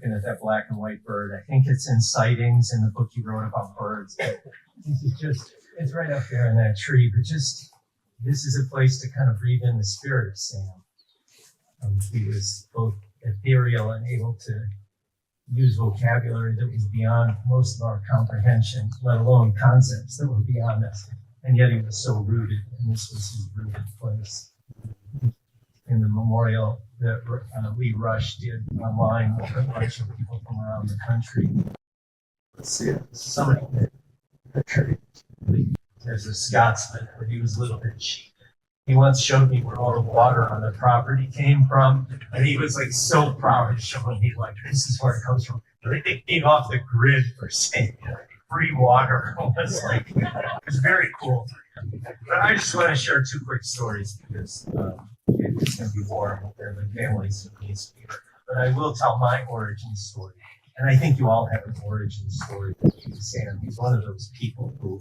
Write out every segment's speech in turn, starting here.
looking at that black and white bird. I think it's in Sightings in the book you wrote about birds. It's right up there in that tree, but just, this is a place to kind of breathe in the spirit of Sam. He was both ethereal and able to use vocabulary that was beyond most of our comprehension, let alone concepts that were beyond us. And yet he was so rooted, and this was his rooted place. In the memorial that Lee Rush did online with a bunch of people from around the country. Let's see, somebody there's a Scotsman, but he was a little bit cheap. He once showed me where all the water on the property came from, and he was like so proud of showing me, like, this is where it comes from. They came off the grid for saying free water. It was very cool. But I just want to share two quick stories because it's going to be warm up there, the families of these people. But I will tell my origin story. And I think you all have an origin story with Sam. He's one of those people who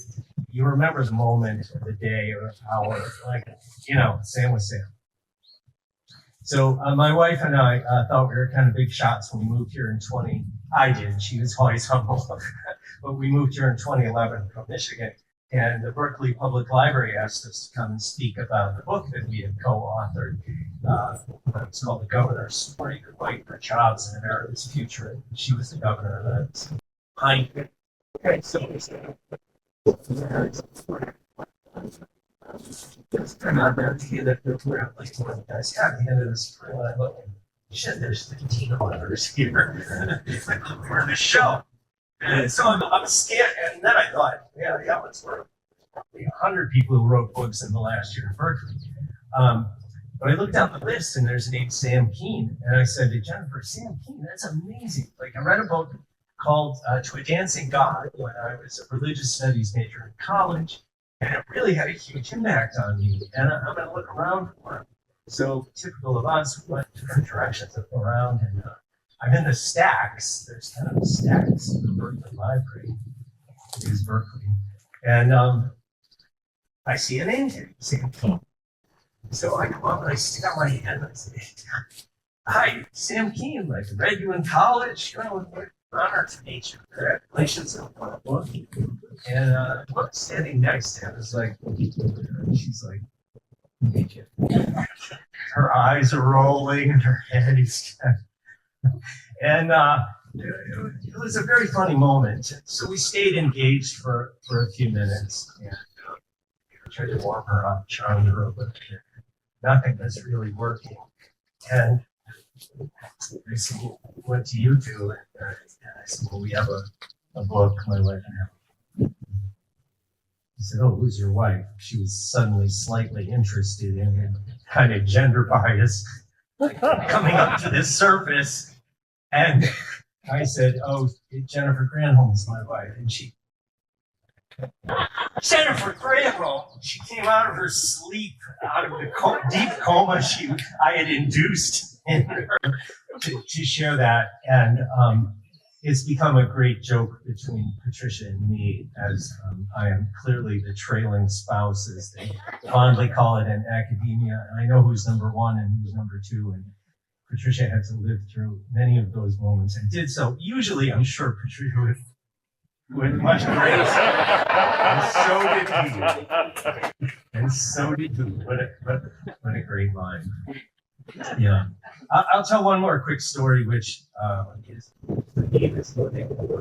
you remember the moment or the day or hour, like, Sam was Sam. So my wife and I thought we were kind of big shots when we moved here in I did. She was always humble. But we moved here in 2011 from Michigan. And the Berkeley Public Library asked us to come and speak about the book that we had co-authored. It's called The Governor's Story, The Fight for Jobs in America's Future. And she was the governor of that. Okay, so I'm not there to hear that we're like, guys, at the end of this, when I look, shit, there's 15 authors here. We're in the show. And so I'm scared, and then I thought, yeah, it's worth probably 100 people who wrote books in the last year in Berkeley. But I looked down the list, and there's a name Sam Keen, and I said to Jennifer, Sam Keen, that's amazing. Like, I read a book called To a Dancing God when I was a religious studies major in college, and it really had a huge impact on me, and I'm going to look around for it. So typical of us, we went different directions, look around, and I'm in the stacks. There's kind of stacks in the Berkeley Library. It is Berkeley. And I see a name tag, Sam Keen. So I come up and I stick out my hand and I say, hi, Sam Keen. Like, I read you in college. Honor to meet you. Congratulations on the book. And standing next to him is like, she's like, thank you. Her eyes are rolling and her head is and it was a very funny moment. So we stayed engaged for a few minutes and tried to warm her up, charm her a little bit. Nothing was really working. And I said, well, what do you do? And I said, well, we have a book, my wife and I. He said, oh, who's your wife? She was suddenly slightly interested in kind of gender bias coming up to the surface. And I said, oh, Jennifer Granholm's my wife. And Jennifer Granholm, she came out of her sleep, out of the deep coma I had induced in her to share that. And it's become a great joke between Patricia and me, as I am clearly the trailing spouse, as they fondly call it in academia. And I know who's number one and who's number two. And Patricia had to live through many of those moments and did so. Usually, I'm sure Patricia with much grace. And so did he. What a great line. Yeah. I'll tell one more quick story, which is the name is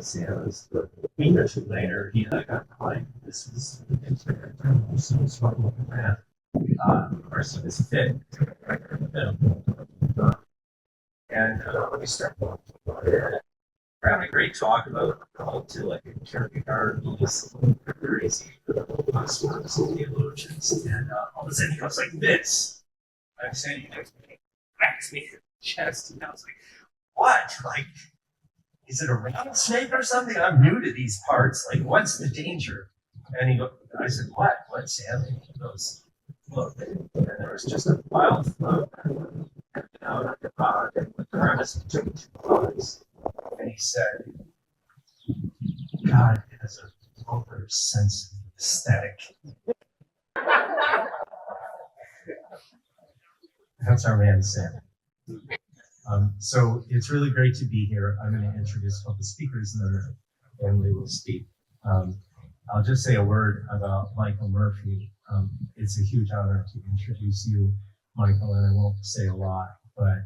Sam's. We know you later. He and I got quite. This was of course, he was fit. And let me start. We're having a great talk about called to like a Kierkegaard, very easy theologians, and all of a sudden he goes like this. I'm saying, cracks me in the chest, and I was like, what? Like, is it a rattlesnake or something? I'm new to these parts. Like, what's the danger? And I said, what? What, Sam? And he goes, look, and there was just a wild float out of the pod with the premise between two eyes. And he said, God has a lower sense of aesthetic. That's our man, Sam. So it's really great to be here. I'm going to introduce a couple of speakers and then the family will speak. I'll just say a word about Michael Murphy. It's a huge honor to introduce you, Michael, and I won't say a lot, but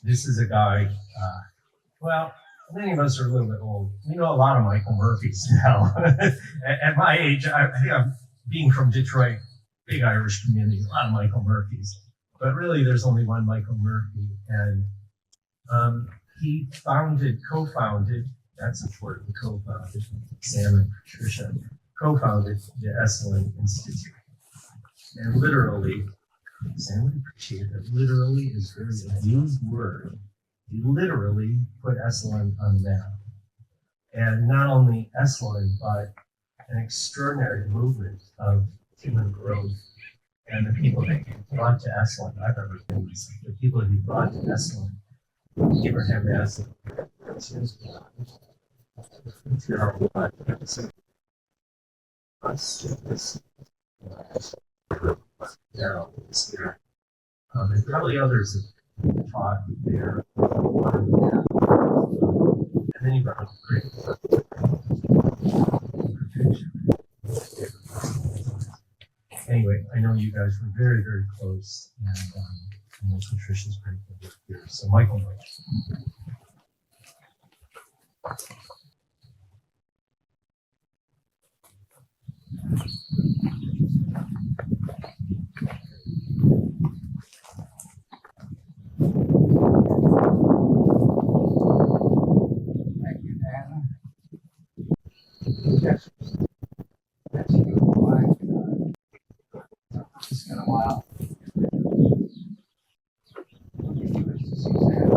this is a guy, well, many of us are a little bit old. We know a lot of Michael Murphys now. At my age, I think I'm being from Detroit, big Irish community, a lot of Michael Murphys. But really, there's only one Michael Murphy. And he co-founded, that's important, co-founded, Sam and Patricia, co-founded the Esalen Institute. And literally, Sam would appreciate that literally is very abused word. He literally put Esalen on the map. And not only Esalen, but an extraordinary movement of human growth. And the people that he brought to Esalen, I've ever been the people he brought to Esalen, Abraham Maslow, and probably others have taught there. And then he brought a great anyway, I know you guys were very, very close, and I know Patricia's grateful to be here. So, Michael. Thank you, Dan. Yes. That's a good one. It's been a while. Nice to see Sam.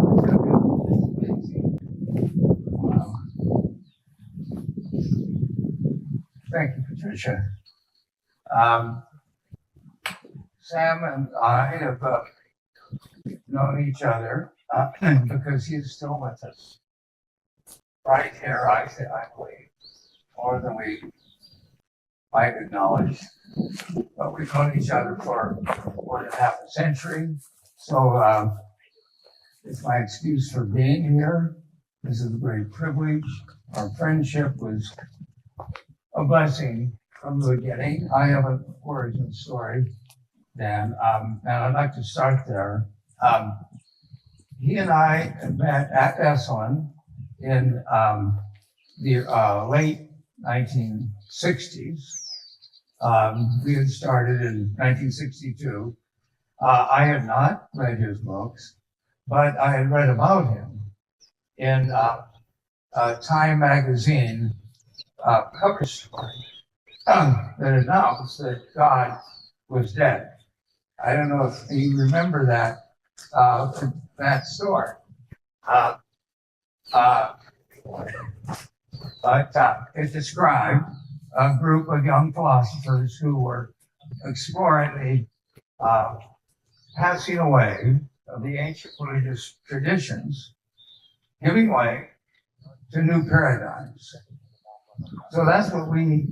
It's amazing. Wow. Thank you, Patricia. Sam and I have known each other because he's still with us. Right here, I believe, more than we might acknowledge. But we've known each other for more than half a century. So it's my excuse for being here. This is a great privilege. Our friendship was a blessing from the beginning. I have an origin story, Dan, and I'd like to start there. He and I met at Esalen in the late 1960s. We had started in 1962. I had not read his books, but I had read about him in Time magazine cover story that announced that God was dead. I don't know if you remember that story. But it described a group of young philosophers who were exploring the passing away of the ancient religious traditions, giving way to new paradigms. So that's what we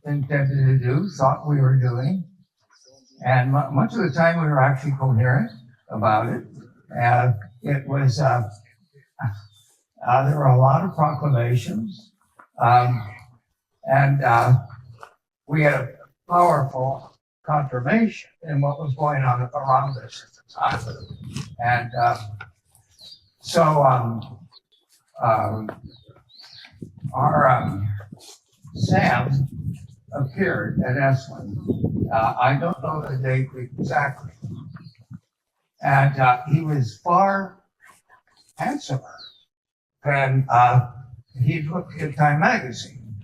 intended to do, thought we were doing. And much of the time we were actually coherent about it. It was, there were a lot of proclamations. And we had a powerful confirmation in what was going on around us at the time. And our Sam appeared at Esalen. I don't know the date exactly. And he was far handsomer than he looked in Time magazine.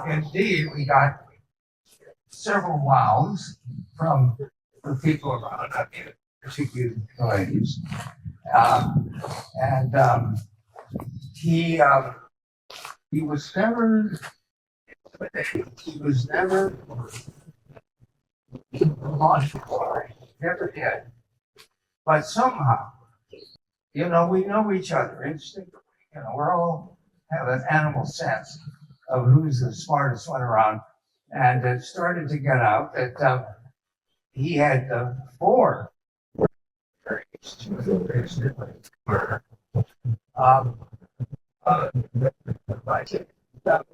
Indeed, we got several wows from the people around, particularly the ladies. He was never never did. But somehow, we know each other instinctively. We're all have an animal sense of who's the smartest one around. And it started to get out that he had 4 very Um, like it, but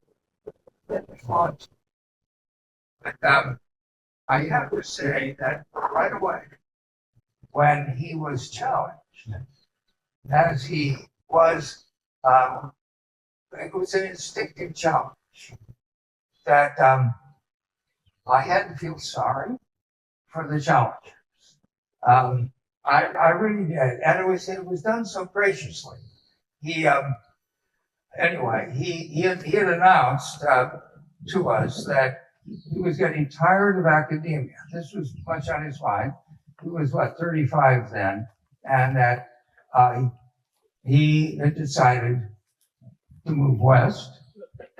I have to say that right away, when he was challenged, as he was, it was an instinctive challenge that I had to feel sorry for the challengers. I really did, and it was done so graciously. He anyway he had announced to us that he was getting tired of academia. This was much on his mind. He was 35 then, and that he had decided to move west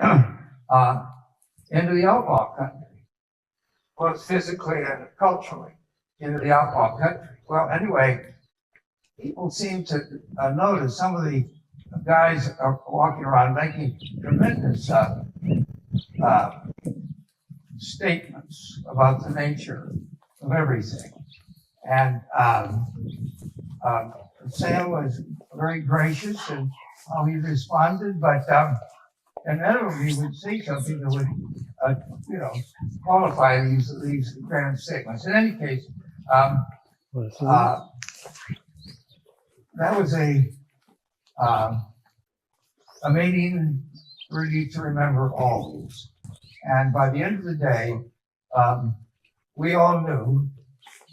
into the outlaw country, both physically and culturally, into the outlaw country. Well, anyway, people seem to notice some of the guys are walking around making tremendous statements about the nature of everything. And Sam was very gracious in how he responded, but inevitably he would say something that would, qualify these grand statements. In any case, that was a meeting really to remember always. And by the end of the day, we all knew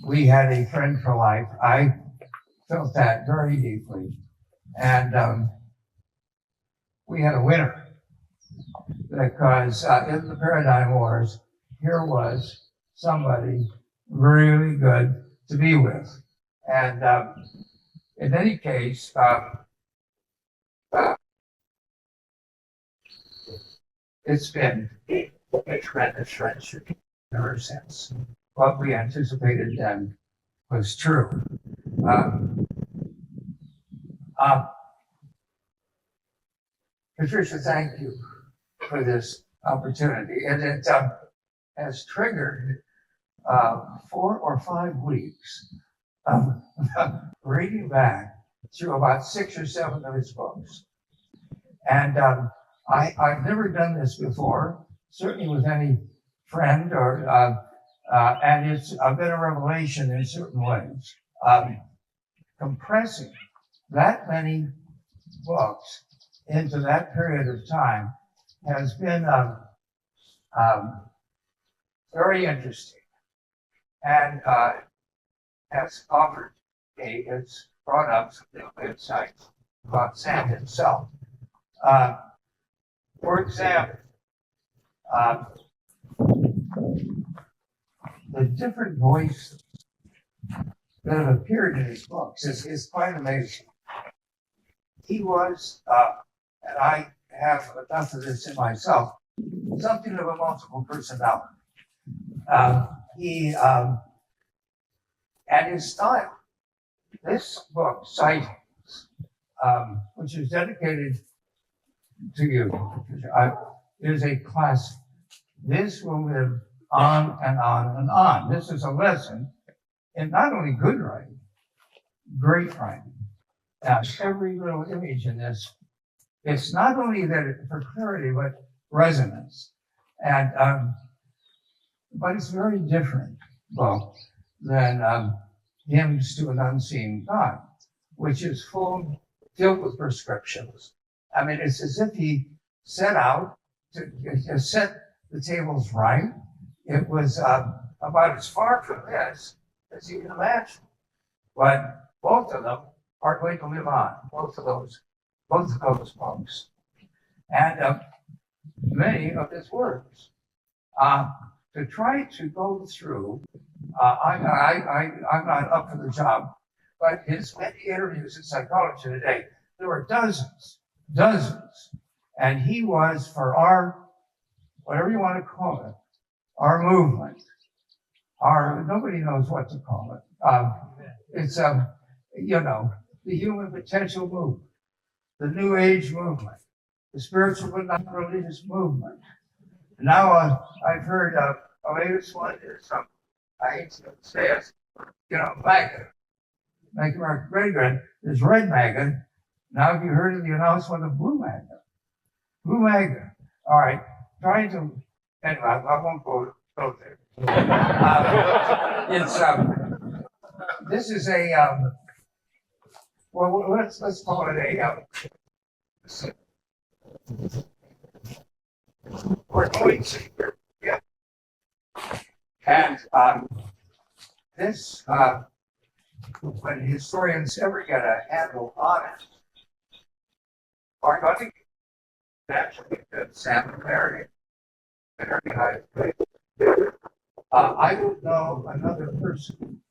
we had a friend for life. I felt that very deeply. And we had a winner because in the Paradigm Wars, here was somebody really good to be with. And in any case, it's been a tremendous friendship ever since. What we anticipated then was true. Patricia, thank you for this opportunity. And it has triggered 4 or 5 weeks of reading back through about 6 or 7 of his books. And I've never done this before, certainly with any friend, and it's been a revelation in certain ways. Compressing that many books into that period of time has been very interesting, and has offered it's brought up some new insights about Sam himself. For example, the different voices that have appeared in his books is quite amazing. He was, and I have enough of this in myself, something of a multiple personality. And his style. This book, Sightings, which is dedicated to you, is a classic. This will live on and on and on. This is a lesson in not only good writing, great writing. Every little image in this, it's not only that for clarity, but resonance. And but it's very different book than Hymns to an Unseen God, which is filled with prescriptions. I mean, it's as if he set out to set the tables right. It was about as far from this as you can imagine. But both of them are going to live on, both of those books. And many of his works. To try to go through, I'm not up for the job, but his many interviews in Psychology Today, there were dozens. And he was, for our, whatever you want to call it, our movement, nobody knows what to call it. It's, the human potential movement, the New Age movement, the spiritual but not religious movement. Now I've heard a latest one is I hate to say it, Make America Great Again. There's red MAGA. Now have you heard of the announcement of blue MAGA? Blue MAGA. All right. Trying to, anyway, I won't go there. This is a, well, let's call it a, we're going to, yeah. And this, when historians ever get a handle on it, are going to naturally that Sam and Mary, I don't know another person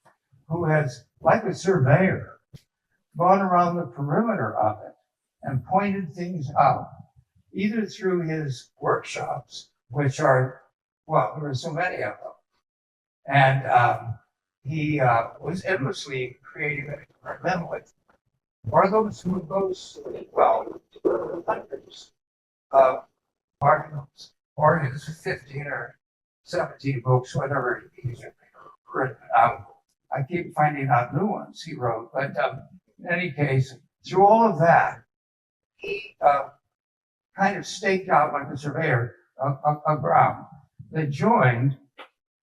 who has, like a surveyor, gone around the perimeter of it and pointed things out, either through his workshops, which are, well, there are so many of them, and he was endlessly creative and experimental, or those who goes, well, hundreds of articles, or his 15 or 17 books, whatever he's written. I keep finding out new ones he wrote, but in any case, through all of that, he kind of staked out, like a surveyor, a ground that joined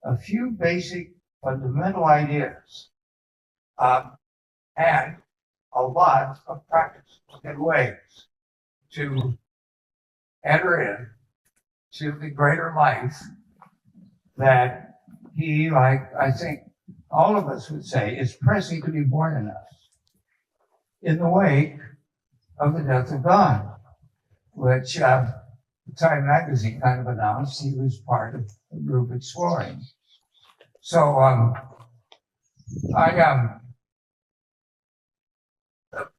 a few basic fundamental ideas and a lot of practice and ways to enter in to the greater life that he, like I think all of us would say, is pressing to be born in us in the wake of the death of God, which Time magazine kind of announced he was part of the group exploring. So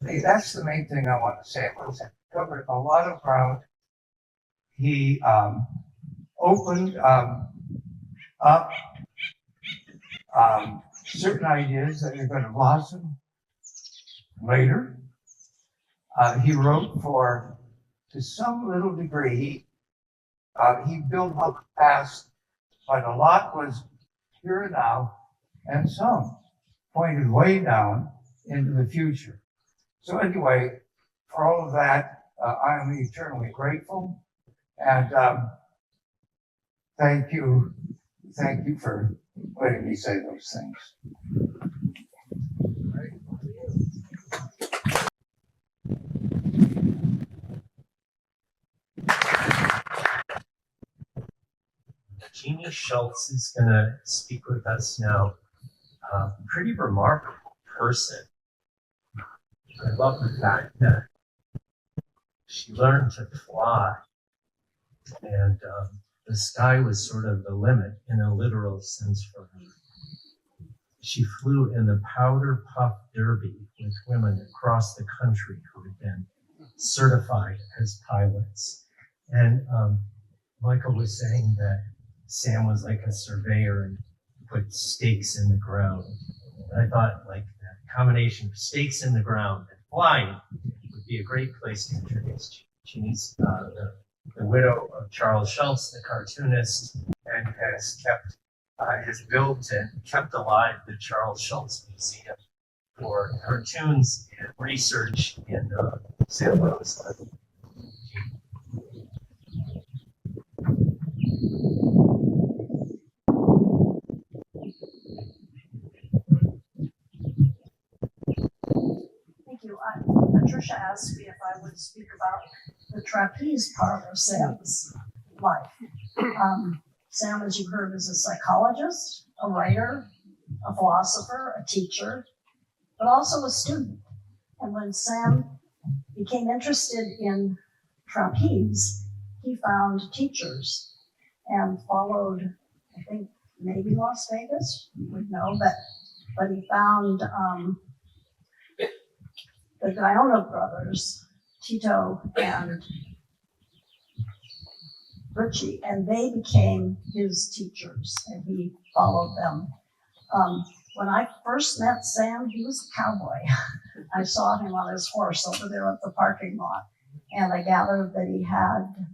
that's the main thing I want to say. It covered a lot of ground. He opened up certain ideas that are going to blossom later. He wrote to some little degree, he built up the past, but a lot was here and now, and some pointed way down into the future. So anyway, for all of that, I am eternally grateful, and thank you for letting me say those things. Jeannie Schultz is going to speak with us now. Pretty remarkable person. I love the fact that she learned to fly, and the sky was sort of the limit in a literal sense for her. She flew in the Powder Puff Derby with women across the country who had been certified as pilots. And Michael was saying that Sam was like a surveyor and put stakes in the ground. And I thought, like, that combination of stakes in the ground and flying would be a great place to introduce Jeannie's the widow of Charles Schultz, the cartoonist, and has built and kept alive the Charles Schultz Museum for cartoons and research in San Luis. Patricia asked me if I would speak about the trapeze part of Sam's life. Sam, as you heard, is a psychologist, a writer, a philosopher, a teacher, but also a student. And when Sam became interested in trapeze, he found teachers and followed, I think, maybe Las Vegas, you would know, but he found the Gaona brothers, Tito and Richie, and they became his teachers, and he followed them. When I first met Sam, he was a cowboy. I saw him on his horse over there at the parking lot, and I gathered that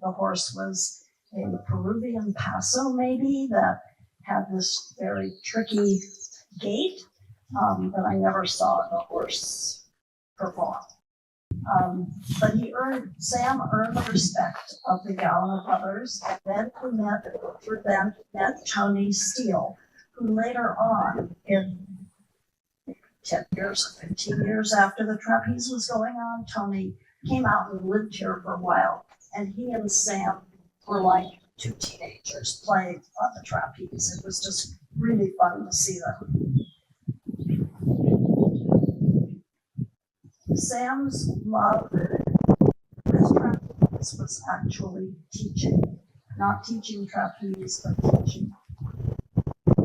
the horse was a Peruvian Paso maybe, that had this very tricky gait. but I never saw a horse perform. But Sam earned the respect of the Gallagher brothers, and then he met Tony Steele, who later on, in 10 years or 15 years after the trapeze was going on, Tony came out and lived here for a while, and he and Sam were like two teenagers playing on the trapeze. It was just really fun to see them. Sam's love with trapeze was actually teaching, not teaching trapeze, but teaching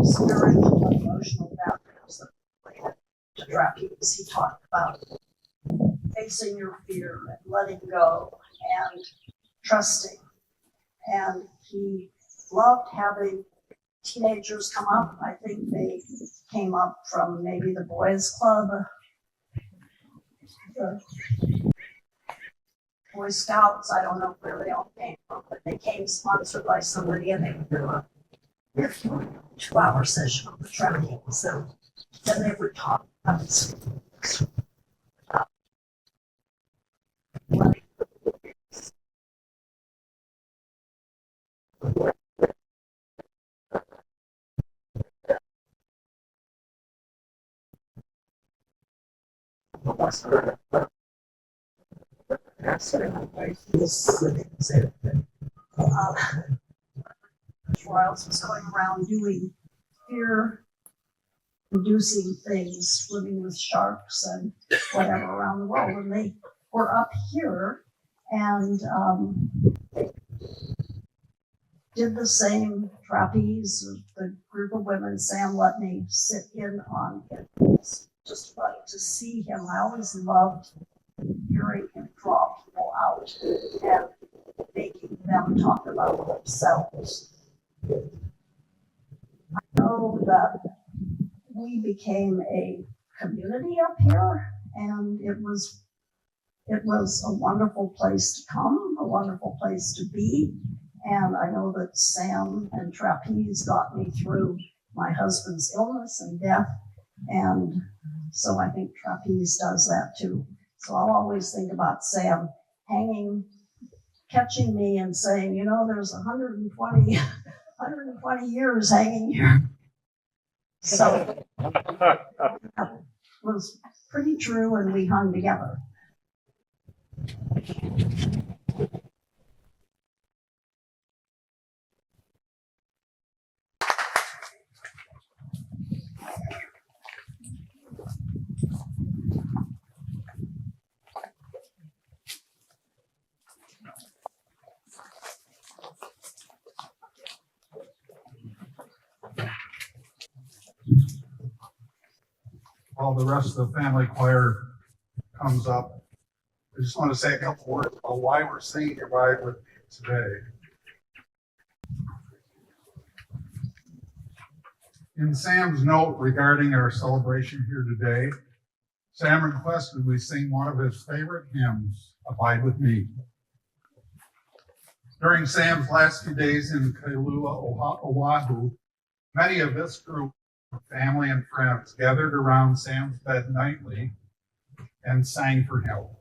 spiritual and emotional values that related to trapeze. He talked about facing your fear and letting go and trusting. And he loved having teenagers come up. I think they came up from maybe the boys' club, the Boy Scouts. I don't know where they all came from, but they came sponsored by somebody, and they would do a 2-hour session on the trapeze. So then they would talk about Royals was going around doing fear-inducing things, swimming with sharks and whatever around the world. And they were up here and they did the same trapeze. The group of women, Sam let me sit in on it. It was just fun to see him. I always loved hearing him draw people out and making them talk about themselves. I know that we became a community up here, and it was a wonderful place to come, a wonderful place to be. And I know that Sam and trapeze got me through my husband's illness and death. And so I think trapeze does that too. So I'll always think about Sam catching me and saying, there's 120 years hanging here. So that was pretty true, and we hung together. While the rest of the family choir comes up, I just want to say a couple words about why we're singing Abide with Me today. In Sam's note regarding our celebration here today, Sam requested we sing one of his favorite hymns, Abide with Me. During Sam's last few days in Kailua, Oahu, many of this group, family and friends, gathered around Sam's bed nightly and sang for help.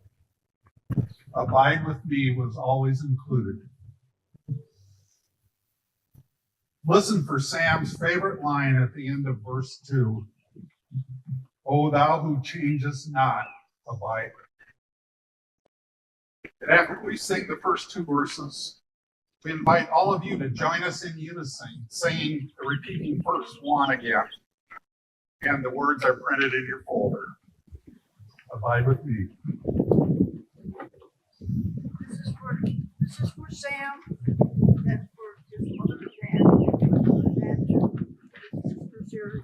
Abide with Me was always included. Listen for Sam's favorite line at the end of verse 2. O thou who changest not, abide. And after we sing the first two verses, we invite all of you to join us in unison, repeating verse 1 again. And the words are printed in your folder. Abide with Me. This is for Sam, and for his mother and this is for Jerry.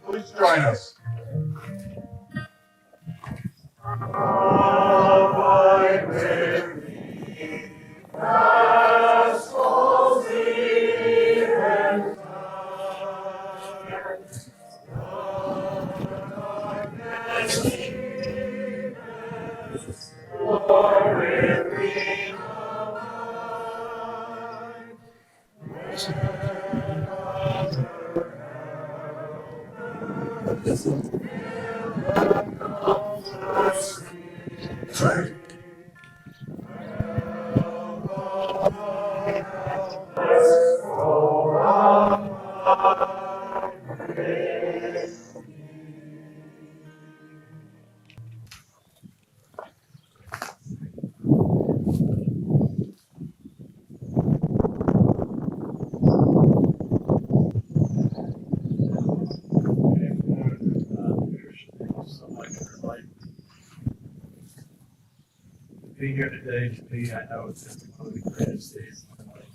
Please join us. Being here today, to me, I know it's just one of the greatest days of my life.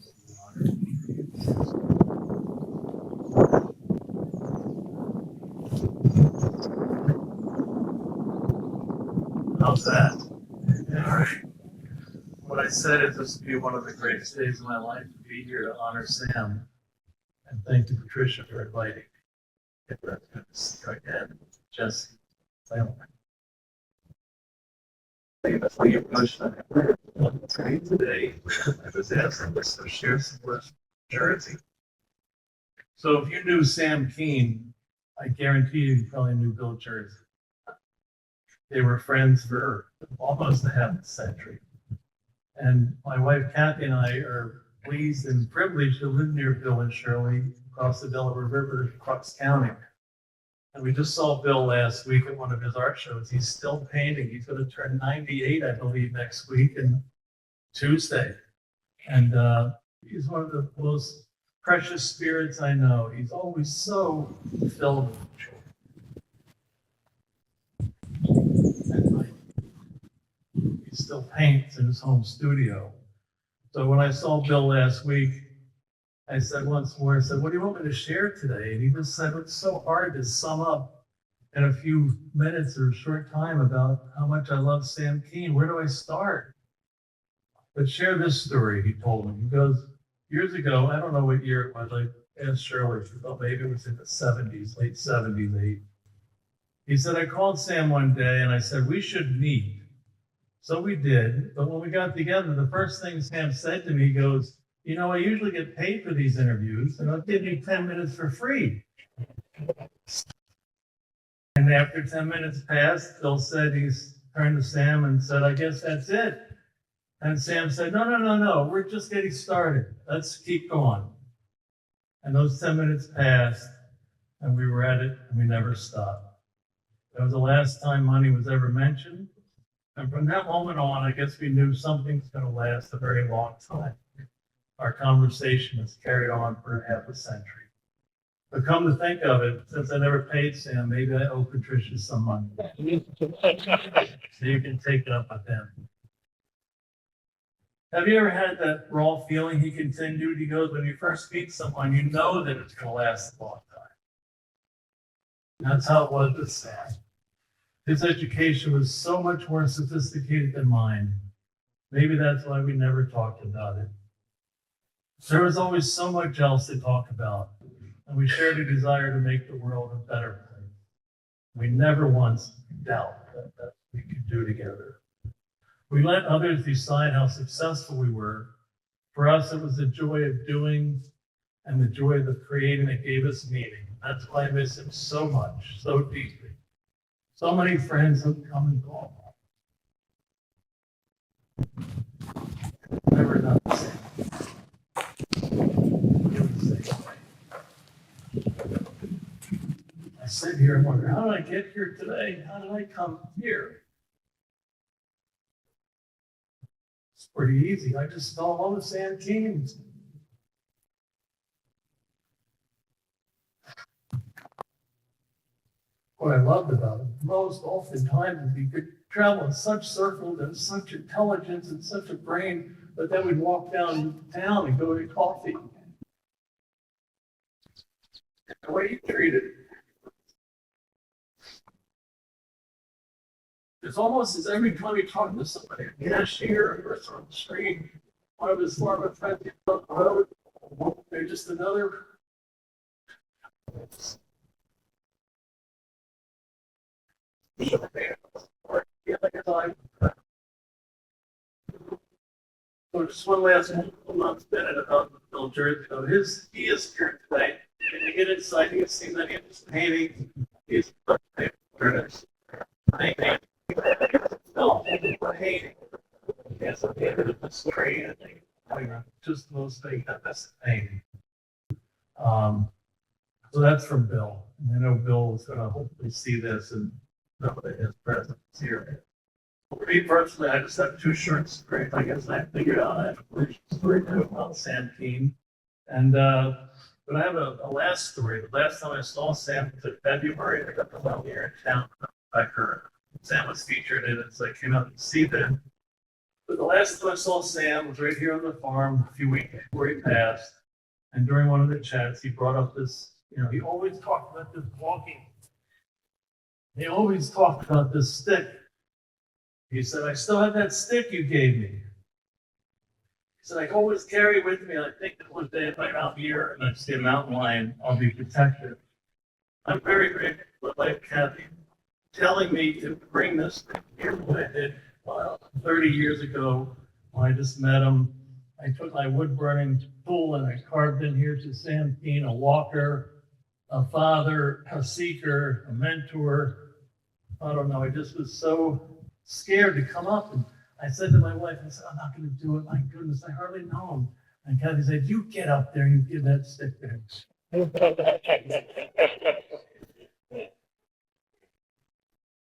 How's that? All right. What I said is this would be one of the greatest days of my life to be here to honor Sam. And thank you, Patricia, for inviting me. It's good to see you again. Jesse, Sam. Today, I was asking this to share some words from Jersey. So if you knew Sam Keen, I guarantee you probably knew Bill Jersey. They were friends for almost a half a century. And my wife Kathy and I are pleased and privileged to live near Bill and Shirley across the Delaware River, Crux County. And we just saw Bill last week at one of his art shows. He's still painting. He's going to turn 98, I believe, next week and Tuesday. And he's one of the most precious spirits I know. He's always so filled with joy. And he still paints in his home studio. So when I saw Bill last week, I said once more, I said, what do you want me to share today? And he just said, it's so hard to sum up in a few minutes or a short time about how much I love Sam Keen. Where do I start? But share this story, he told me. He goes, years ago, I don't know what year it was, I asked Shirley, she thought maybe it was in the 70s, late 70s. He said, I called Sam one day and I said, we should meet. So we did, but when we got together, the first thing Sam said to me, he goes, you know, I usually get paid for these interviews, and I'll give you 10 minutes for free. And after 10 minutes passed, Bill said, he's turned to Sam and said, I guess that's it. And Sam said, no, we're just getting started. Let's keep going. And those 10 minutes passed, and we were at it, and we never stopped. That was the last time money was ever mentioned. And from that moment on, I guess we knew something's going to last a very long time. Our conversation has carried on for half a century. But come to think of it, since I never paid Sam, maybe I owe Patricia some money. So you can take it up with him. Have you ever had that raw feeling, he continued? He goes, when you first meet someone, you know that it's going to last a long time. That's how it was with Sam. His education was so much more sophisticated than mine. Maybe that's why we never talked about it. There was always so much else to talk about, and we shared a desire to make the world a better place. We never once doubt that we could do together. We let others decide how successful we were. For us, it was the joy of doing and the joy of the creating that gave us meaning. That's why I miss him so much, so deeply. So many friends have come and gone. Never done the same. I sit here and wonder, how did I get here today? How did I come here? It's pretty easy. I just fell in love with Sam Keen. what I loved about him most oftentimes is he could travel in such circles and such intelligence and such a brain, but then we'd walk downtown and go to coffee. The way he treated it's almost as every time you talk to somebody, a cashier or on the street, one of his former friends up the road, they're just another. So just one last month minute about Bill Jersey. So he is here today. And you get inside, you can see many of his paintings. He's artist. Painting. No, painting. Yes, a painting of the story. I think just those things that that's painting. So that's from Bill. And I know Bill is going to hopefully see this and know that his presence here. For me personally, I just have two short stories. I guess I figured out I have a story too about Sam Keene. And, but I have a last story. The last time I saw Sam was in February. I got the film here in town. Sam was featured in it, so I came out to see them. But the last time I saw Sam was right here on the farm a few weeks before he passed. And during one of the chats, he brought up this, he always talked about this walking. He always talked about this stick. He said, I still have that stick you gave me. He said, I always carry with me. I think that one day if I'm out here and I see a mountain lion, I'll be protected. I'm very grateful for Life Kathy telling me to bring this thing here what I did 30 years ago when I just met him. I took my wood burning tool and I carved in here to Sam Keene, a walker, a father, a seeker, a mentor. I don't know, I just was so scared to come up. And I said to my wife, I said, I'm not going to do it. My goodness, I hardly know him. And Kathy said, you get up there and you give that stick back.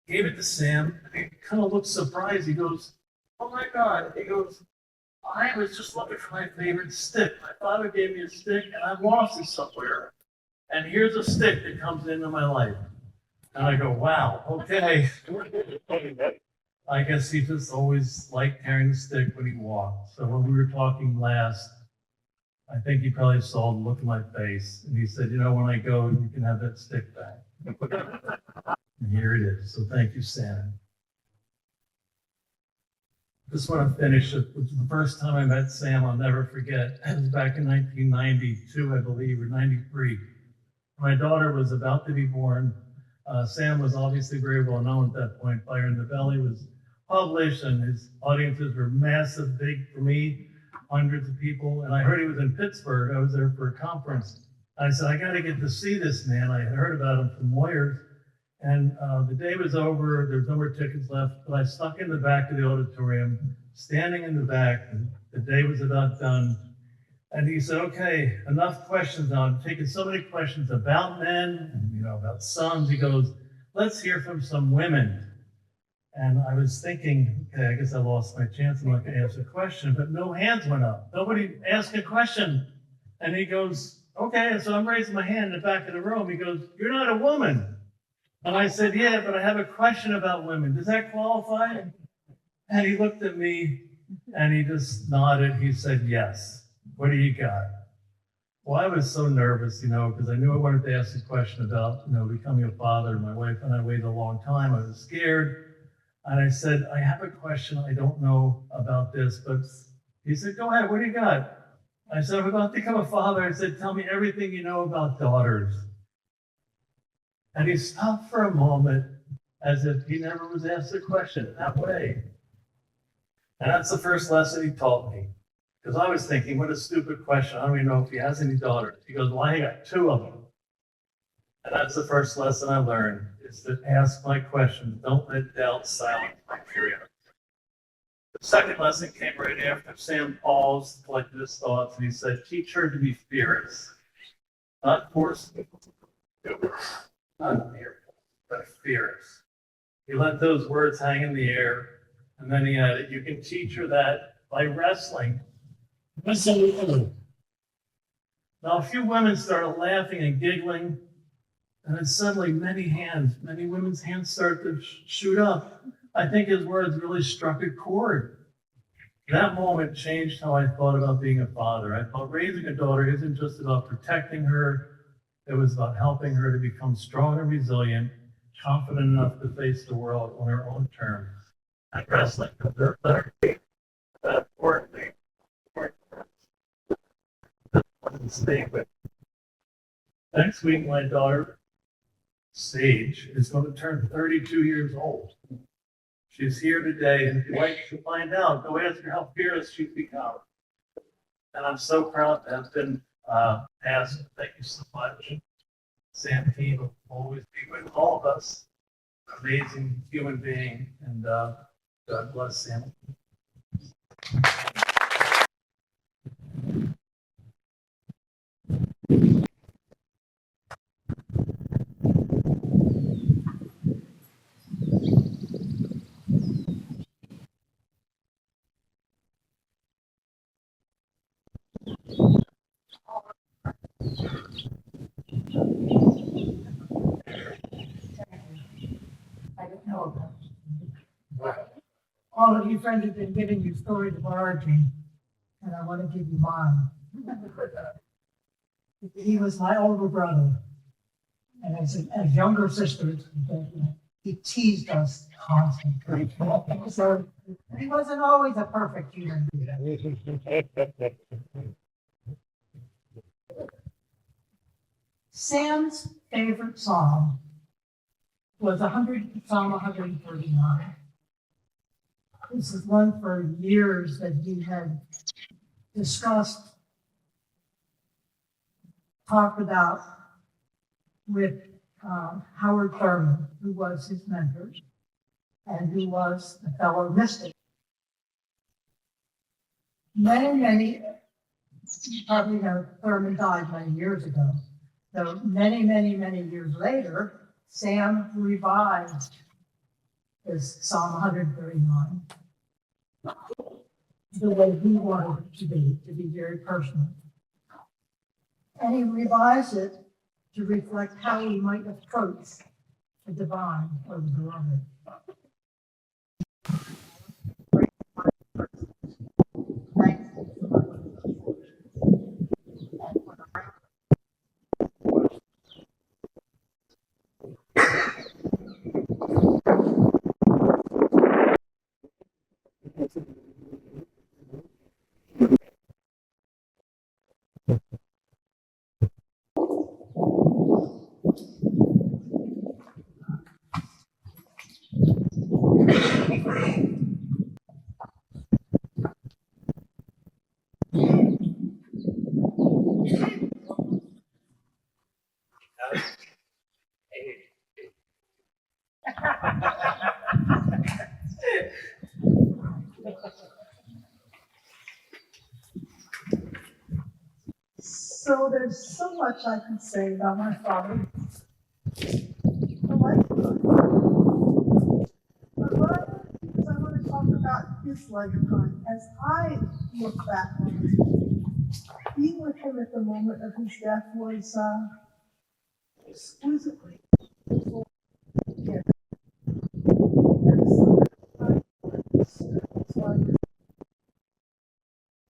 Gave it to Sam. And he kind of looked surprised. He goes, oh my God. He goes, I was just looking for my favorite stick. My father gave me a stick and I lost it somewhere. And here's a stick that comes into my life. And I go, wow, okay. I guess he just always liked carrying the stick when he walked. So when we were talking last, I think he probably saw the look on my face. And he said, when I go, you can have that stick back. And here it is. So thank you, Sam. Just want to finish. It was the first time I met Sam, I'll never forget. It was back in 1992, I believe, or 93. My daughter was about to be born. Sam was obviously very well known at that point. Fire in the Belly was published and his audiences were massive, big for me, hundreds of people. And I heard he was in Pittsburgh. I was there for a conference. I said, I got to get to see this man. I had heard about him from Moyers. And the day was over. There was no more tickets left. But I stuck in the back of the auditorium, standing in the back. And the day was about done. And he said, okay, enough questions now. I'm taking so many questions about men and, about sons. He goes, let's hear from some women. And I was thinking, okay, I guess I lost my chance. I'm not going to answer a question, but no hands went up. Nobody asked a question. And he goes, okay. And so I'm raising my hand in the back of the room. He goes, you're not a woman. And I said, yeah, but I have a question about women. Does that qualify? And he looked at me and he just nodded. He said, yes. What do you got? Well, I was so nervous, because I knew I wanted to ask a question about, becoming a father. My wife and I waited a long time. I was scared. And I said, I have a question. I don't know about this, but he said, go ahead. What do you got? I said, I'm about to become a father. I said, tell me everything you know about daughters. And he stopped for a moment as if he never was asked a question that way. And that's the first lesson he taught me. Because I was thinking, what a stupid question. I don't even know if he has any daughters. He goes, well, I got 2 of them. And that's the first lesson I learned, is to ask my questions. Don't let doubt silence my curiosity. The second lesson came right after Sam paused, collected his thoughts, and he said, teach her to be fearless. Not forceful, not fearful, but fearless. He let those words hang in the air, and then he added, you can teach her that by wrestling. Now, a few women started laughing and giggling, And then suddenly many women's hands start to shoot up. I think his words really struck a chord. That moment changed how I thought about being a father. I thought raising a daughter isn't just about protecting her. It was about helping her to become strong and resilient, confident enough to face the world on her own terms. And wrestling with her better that importantly, stay with. Next week, my daughter, Sage, is going to turn 32 years old. She's here today, and if you'd like to find out, go ask her how fearless she's become. And I'm so proud to have been asked. Thank you so much. Sam team will always be with all of us. Amazing human being, and God bless Sam. I don't know about. All of you friends have been giving you stories of origin, and I want to give you mine. He was my older brother, and as younger sisters, he teased us constantly. So he wasn't always a perfect human being. Sam's favorite song was Psalm 139. This is one for years that he had discussed, talked about with Howard Thurman, who was his mentor and who was a fellow mystic. Many, you probably know Thurman died many years ago. So many years later, Sam revised his Psalm 139 the way he wanted it to be very personal. And he revised it to reflect how he might approach the divine or the beloved. So there's so much I can say about my father. The lifetime. But what I want to do is I want to talk about his lifetime as I look back on it. Being with him at the moment of his death was exquisitely full. Yeah.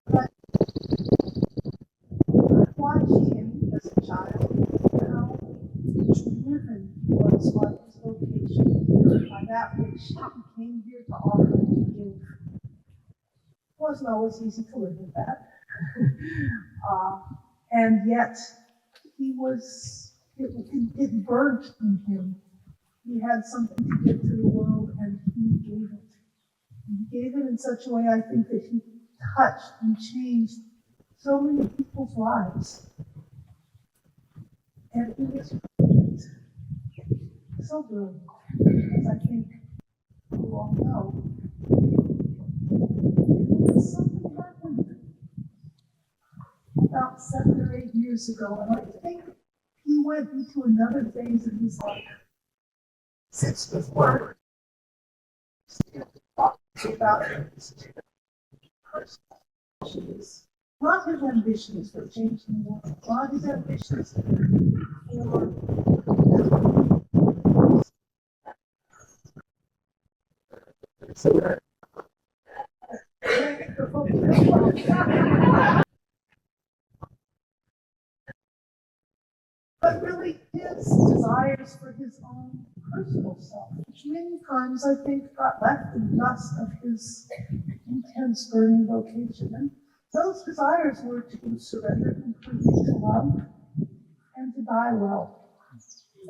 But watching him as a child, how driven he was by his vocation, by that which he came here to offer and to give. It wasn't always easy to live with that. And yet, it burnt in him. He had something to give to the world, and he gave it. He gave it in such a way, I think, that he touched and changed so many people's lives. And he was brilliant. So brilliant. As I think you all know. And something happened about 7 or 8 years ago, and I think he went into another phase of his life. Since before, about personal issues not his ambitions for changing the world, not his ambitions for but really his desires for his own personal self, which many times I think got left in the dust of his intense burning vocation. And those desires were to surrender completely to love and to die well.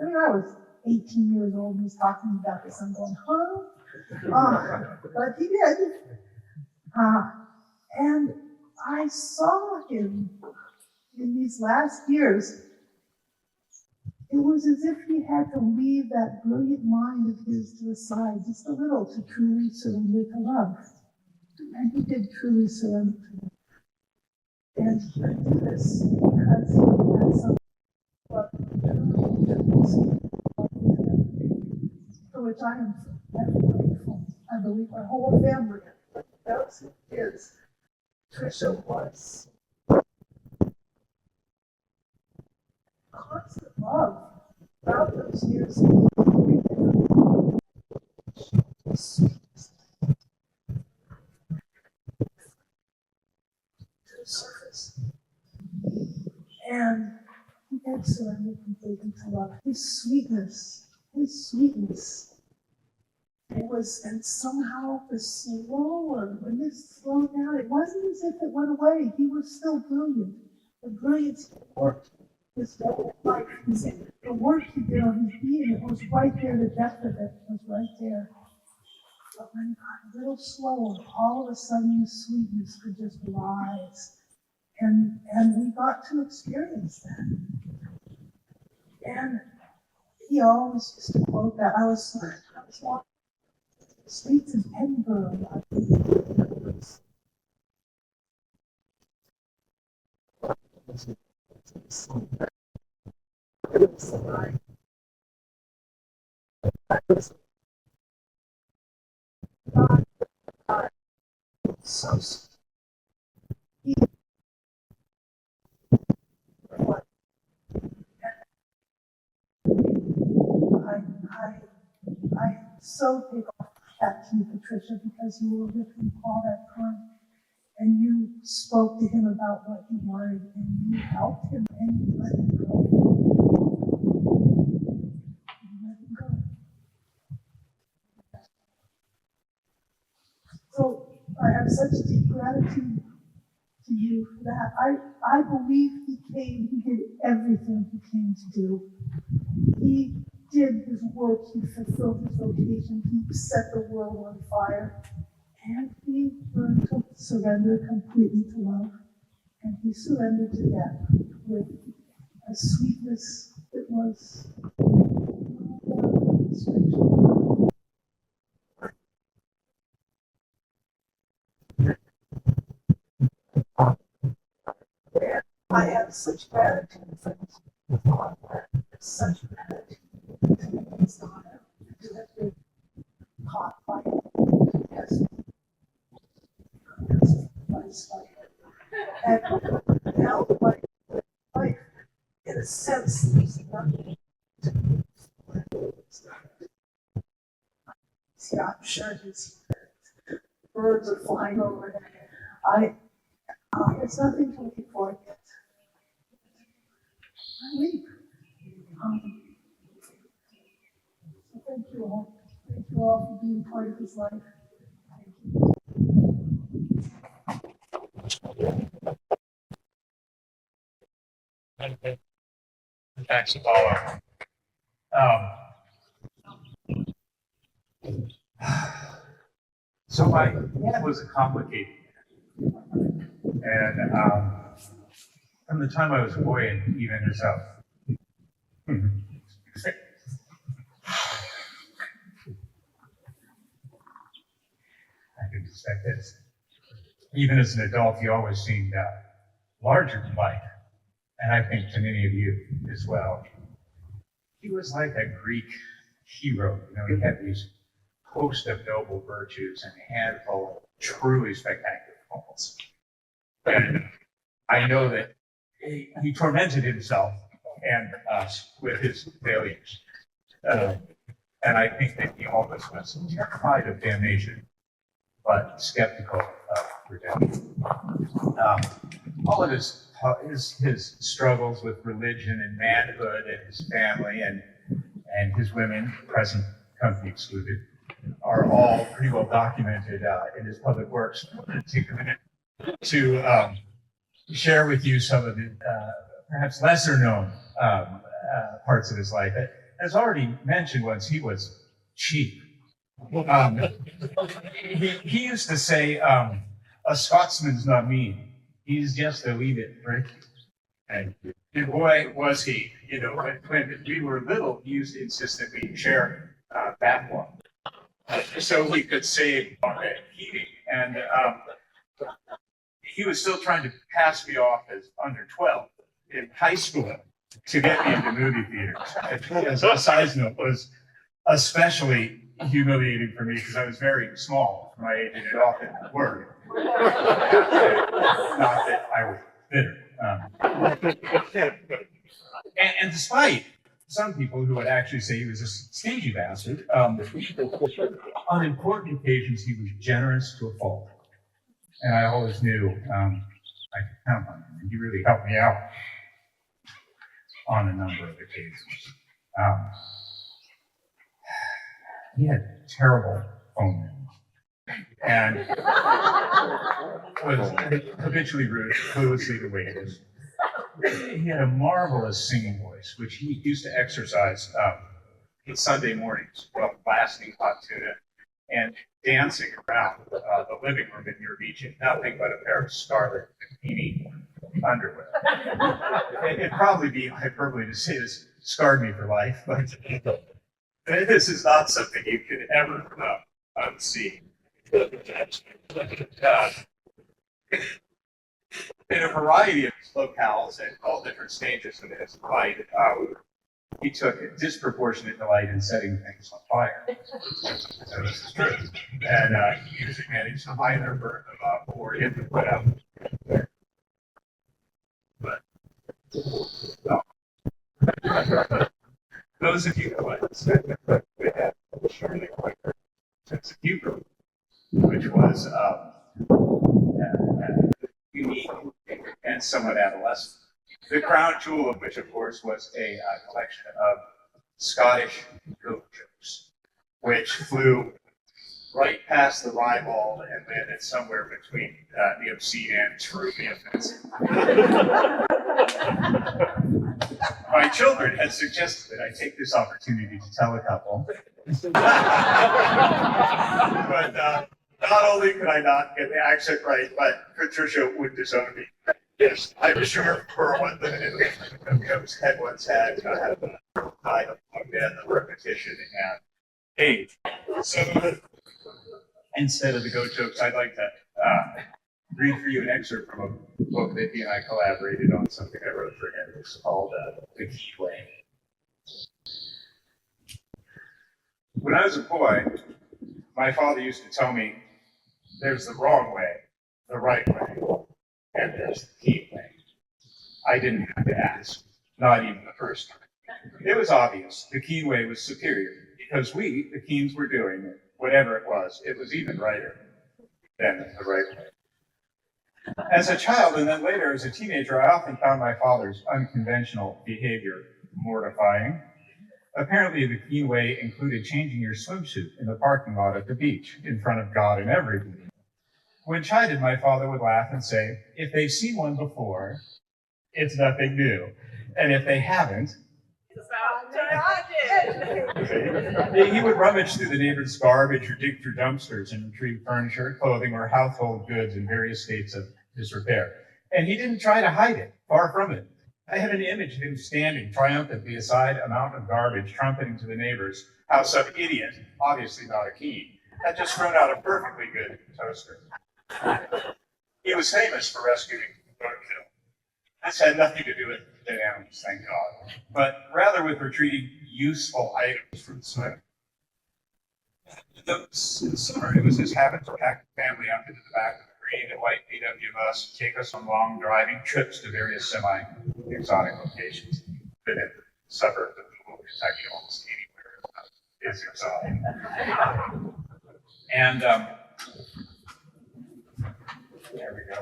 I mean, I was 18 years old and was talking about this. I'm going, huh? But he did. And I saw him in these last years. It was as if he had to leave that brilliant mind of his to the side just a little to truly surrender to love. And he did truly surrender to love. And he could do this because he had some love for which I am forever grateful. I believe our whole family knows it is. Trisha was constant love throughout those years. To the surface. And he had surrendered completely to love. His sweetness. It was, and somehow the slower, when this slowed down, it wasn't as if it went away. He was still brilliant. The brilliance worked his whole life. The work he did on his being, it was right there. The depth of it was right there. But when it got a little slower, all of a sudden the sweetness could just rise. And we got to experience that. And he always used to quote that. I was walking the streets of Edinburgh. So I so take off that to you, Patricia, because you were with him all that time, and you spoke to him about what he wanted, and you helped him, and you let him go. You let him go. So I have such deep gratitude to you for that. I believe he did everything he came to do. He did his work, he fulfilled his vocation, he set the world on fire, and he learned to surrender completely to love, and he surrendered to death with a sweetness that was description. I have such gratitude for his father, such gratitude to his daughter, to have been taught by him, yes, and held by life in a sense there's nothing to do. See, I'm sure he's birds are flying over there. There's nothing to look for yet. I leave. So thank you all. Thank you all for being part of his life. Thanks, Apollo. So my dad was a complicated man. And from the time I was a boy and even yourself. I didn't expect this. Even as an adult, he always seemed larger than life. And I think to many of you as well. He was like a Greek hero. You know, he had these host of noble virtues and a handful of truly spectacular faults. And I know that he tormented himself and us with his failures. And I think that he always was terrified of damnation, but skeptical of redemption. All of his struggles with religion and manhood and his family and his women, present company excluded, are all pretty well documented in his public works. I'm going to take a minute to share with you some of the perhaps lesser known parts of his life. As already mentioned once, he was cheap. He used to say, a Scotsman's not mean. He's just a wee bit bricky. And boy, was he. You know, when we were little, he used to insist that we share bath water so we could save on the heating. And he was still trying to pass me off as under 12 in high school to get me into movie theaters. As a side note, was especially humiliating for me because I was very small for my age and it often worked. Not that I was bitter. And despite some people who would actually say he was a stingy bastard, on important occasions he was generous to a fault. And I always knew I could count on him. And he really helped me out on a number of occasions. He had terrible phone numbers and was habitually rude, cluelessly to waiters. He had a marvelous singing voice, which he used to exercise on Sunday mornings while blasting hot tuna and dancing around the living room in Muir Beach in nothing but a pair of scarlet bikini underwear. It'd probably be hyperbole to say this scarred me for life, but this is not something you could ever unsee. In a variety of locales at all different stages of his life, he took a disproportionate delight in setting things on fire. So this is true. And he usually managed to hide their burn before him to put out there. But those of you who understand that we had surely quite a sense of humor, which was unique and somewhat adolescent. The crown jewel of which, of course, was a collection of Scottish goat jokes, which flew right past the ribald and landed somewhere between the obscene and truly offensive. My children had suggested that I take this opportunity to tell a couple. But not only could I not get the accent right, but Patricia would disown me. Yes, I was sure for one thing that Coach had once had died of death of repetition and age. So instead of the goat jokes, I'd like to read for you an excerpt from a book that he and I collaborated on, something I wrote for him. It's called The Key Way. When I was a boy, my father used to tell me, there's the wrong way, the right way, and there's the key way. I didn't have to ask, not even the first time. It was obvious the key way was superior, because we, the Keens, were doing it, whatever it was even righter than the right way. As a child, and then later as a teenager, I often found my father's unconventional behavior mortifying. Apparently, the key way included changing your swimsuit in the parking lot at the beach in front of God and everybody. When chided, my father would laugh and say, if they've seen one before, it's nothing new. And if they haven't, he would rummage through the neighbor's garbage or dig through dumpsters and retrieve furniture, clothing, or household goods in various states of disrepair. And he didn't try to hide it, far from it. I have an image of him standing triumphantly beside a mountain of garbage, trumpeting to the neighbors how some idiot, obviously not a Keen, had just thrown out a perfectly good toaster. He was famous for rescuing goat kill. This had nothing to do with dead animals, thank God, but rather with retrieving useful items from the swim. In the summer, it was his habit to pack the family up into the back of the green and white VW bus, take us on long driving trips to various semi-exotic locations. But in the suburbs of Louisville, Kentucky, almost anywhere is exotic. And there we go.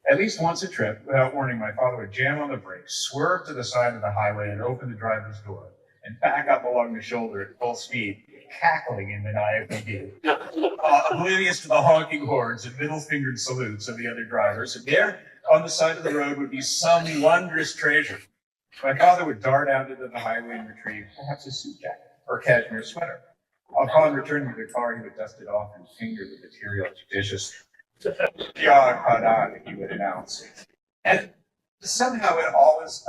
At least once a trip, without warning, my father would jam on the brakes, swerve to the side of the highway, and open the driver's door, and back up along the shoulder at full speed, cackling in maniacal view, oblivious to the honking horns and middle-fingered salutes of the other drivers. And there, on the side of the road, would be some wondrous treasure. My father would dart out into the highway and retrieve perhaps a suit jacket or cashmere sweater. Upon returning to the car, he would dust it off and finger the material judiciously. "Pierre Cardin," he would announce. And somehow it always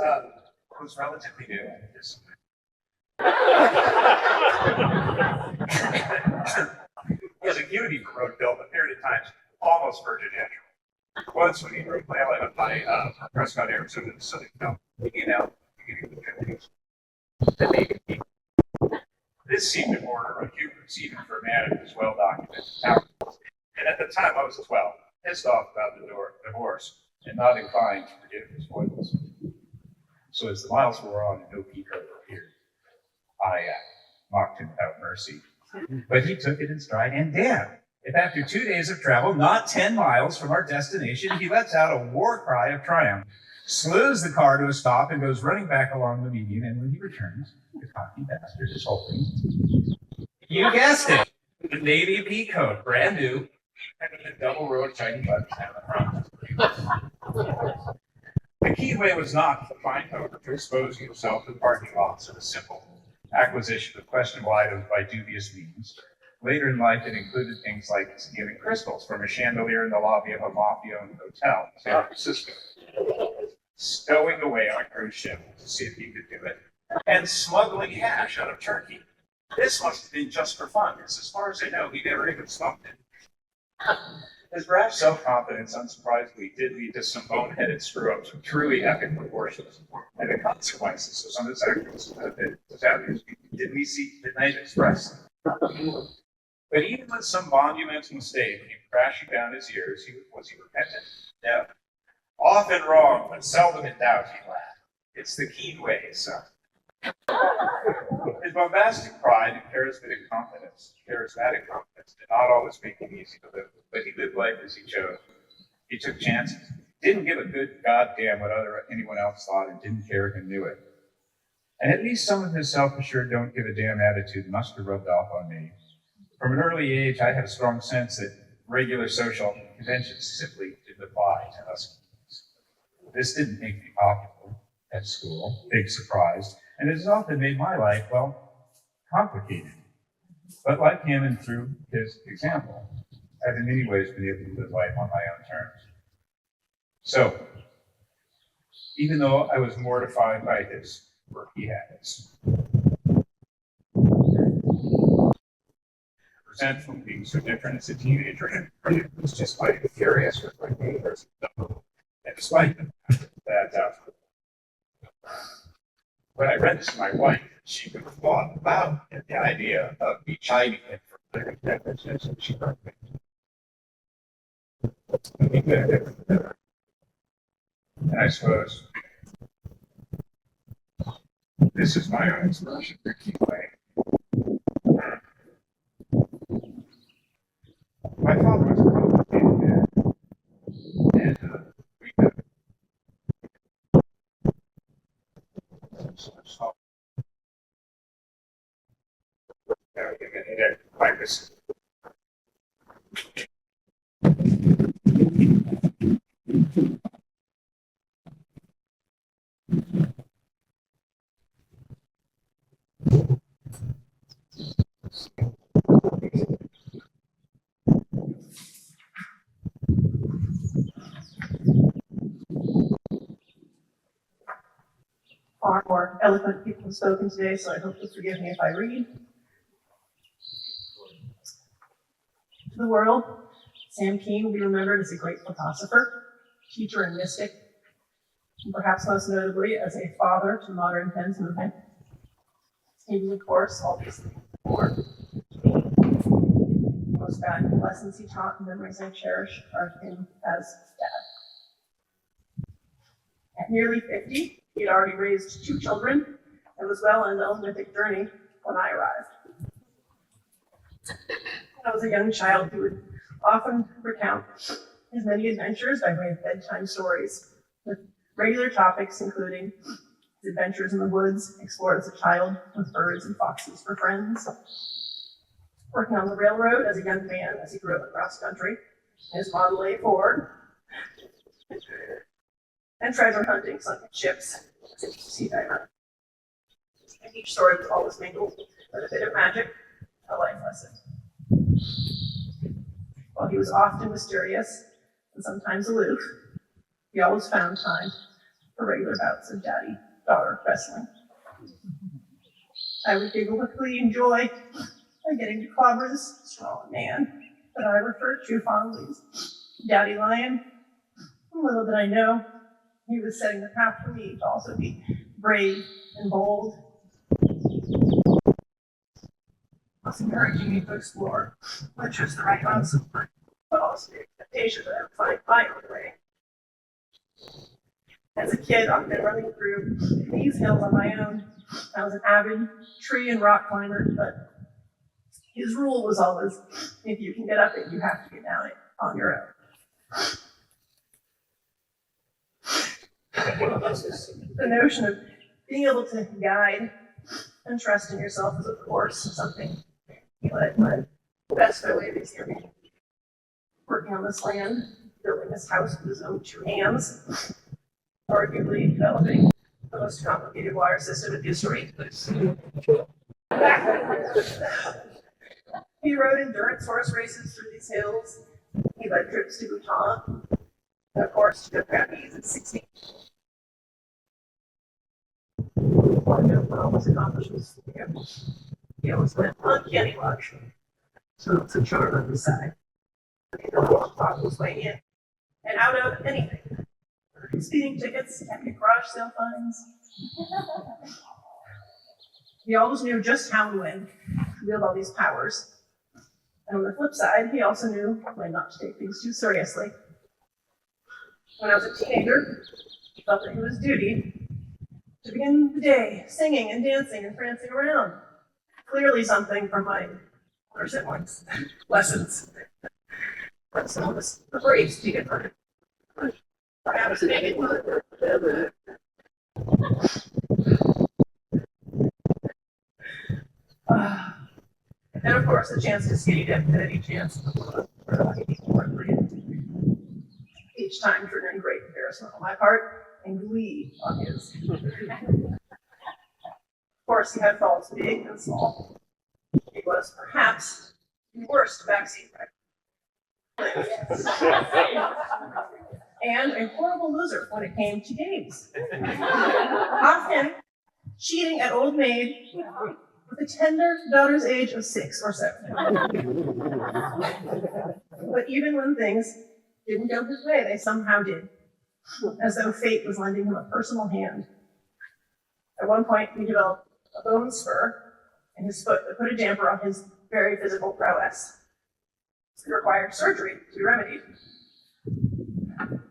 was relatively new. His acuity for road build appeared at times almost virgin-natural. Once when he rode by Prescott, Arizona, in the Southern California, beginning of the 50s. This seemed to border on hubris, even for a man who was well documented. And at the time I was 12, pissed off about the divorce, and not inclined to forgive his foibles. So as the miles wore on and no peacock appeared, I mocked him without mercy. But he took it in stride, and damn, if after 2 days of travel, not 10 miles from our destination, he lets out a war cry of triumph, slows the car to a stop, and goes running back along the median, and when he returns, the cocky bastard is holding, you guessed it, the navy pea coat, brand new, and with a double row of shiny buttons down the front. The key way was not to find, however, to expose yourself to parking lots of a simple acquisition of questionable items by dubious means. Later in life, it included things like stealing crystals from a chandelier in the lobby of a mafia-owned hotel in San Francisco, stowing away on a cruise ship to see if you could do it, and smuggling hash out of Turkey. This must have been just for fun, because as far as I know, he never even smoked it. His brash self-confidence, unsurprisingly, did lead to some boneheaded screw-ups of truly epic proportions, and the consequences of some of his actions didn't we see Midnight Express? But even with some monumental mistake came crashing down his ears, was he repentant? No. Often wrong, but seldom in doubt, he laughed. It's the keen way, son. His bombastic pride and charismatic confidence did not always make him easy to live with, but he lived life as he chose. He took chances, didn't give a good goddamn what anyone else thought, and didn't care who knew it. And at least some of his self-assured don't give a damn attitude must have rubbed off on me. From an early age, I had a strong sense that regular social conventions simply didn't apply to us. This didn't make me popular at school, big surprise, and it has often made my life, well, complicated. But like him and through his example, I've in many ways been able to live life on my own terms. So, even though I was mortified by his quirky habits, resentful of being so different as a teenager, and it was just quite furious with my neighbors. And despite the fact that when I read this to my wife, she would have thought about the idea of me chiding him for their independence, and she wrote me. And I suppose this is my own expression for key way. My father was a complicated man, and we had so much help. Privacy. Far more eloquent people have spoken today, so I hope you'll forgive me if I read. To the world, Sam Keen will be remembered as a great philosopher, teacher, and mystic, and perhaps most notably as a father to modern Penn's movement. He was, of course, all these things before. Most most valuable lessons he taught and memories I cherish are him as dad. At nearly 50, he had already raised 2 children and was well on the Olympic journey when I arrived. When I was a young child, he would often recount his many adventures by way of bedtime stories, with regular topics including his adventures in the woods, explored as a child with birds and foxes for friends, working on the railroad as a young man as he grew up across country, his Model A Ford, and treasure hunting sunken ships as a sea diver. And each story was always mingled with a bit of magic, a life lesson. While he was often mysterious and sometimes aloof, he always found time for regular bouts of daddy-daughter wrestling. I would giggle with glee and joy at getting to clobber this strong man that I referred to fondly as Daddy Lion. Little did I know, he was setting the path for me to also be brave and bold, was encouraging me to explore, which was the right answer, but also the expectation that I would find my own way. As a kid, I've been running through these hills on my own. I was an avid tree and rock climber, but his rule was always, if you can get up it, you have to get down it on your own. The notion of being able to guide and trust in yourself is, of course, something he led my best way of experience. Working on this land, building this house with his own 2 hands, arguably developing the most complicated water system in history. He rode endurance horse races through these hills. He led trips to Bhutan, and of course, to the trapeze at 16. For all his accomplishments, he always went uncanny luck. So it's a charm on the side. He thought his way in and out of anything. Speeding tickets, epic garage sale fines. He always knew just how and when to wield all these powers. And on the flip side, he also knew when not to take things too seriously. When I was a teenager, he felt that it was duty to begin the day singing and dancing and prancing around. Clearly something from my older siblings' lessons. But some was afraid to get hurt. Perhaps maybe and of course, the chance to skate at any chance in the world. Each time triggering great embarrassment on my part and glee on his. Of course, he had faults big and small. He was perhaps the worst backseat driver. And a horrible loser when it came to games. Often cheating at Old Maid with a tender daughter's age of 6 or 7. But even when things didn't go his way, they somehow did, as though fate was lending him a personal hand. At one point, he developed a bone spur in his foot that put a damper on his very physical prowess. It required surgery to be remedied.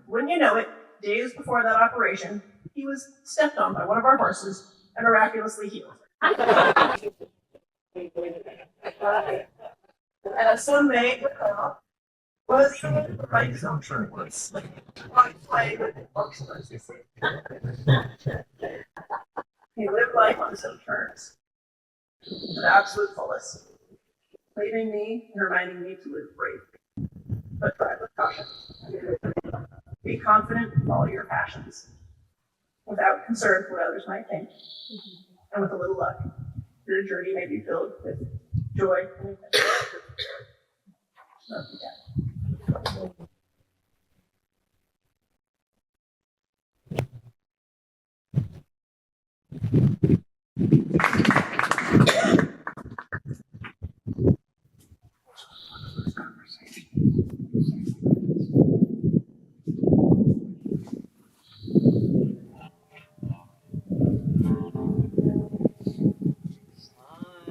Wouldn't you know it, days before that operation, he was stepped on by one of our horses and miraculously healed. And as some may recall, was even the right assumption was on his way with the functions. He lived life on his own terms, to the absolute fullest, leaving me and reminding me to live bravely, but drive with caution. Be confident and follow your passions, without concern for what others might think, and with a little luck, your journey may be filled with joy and adventure. Love you, Dad.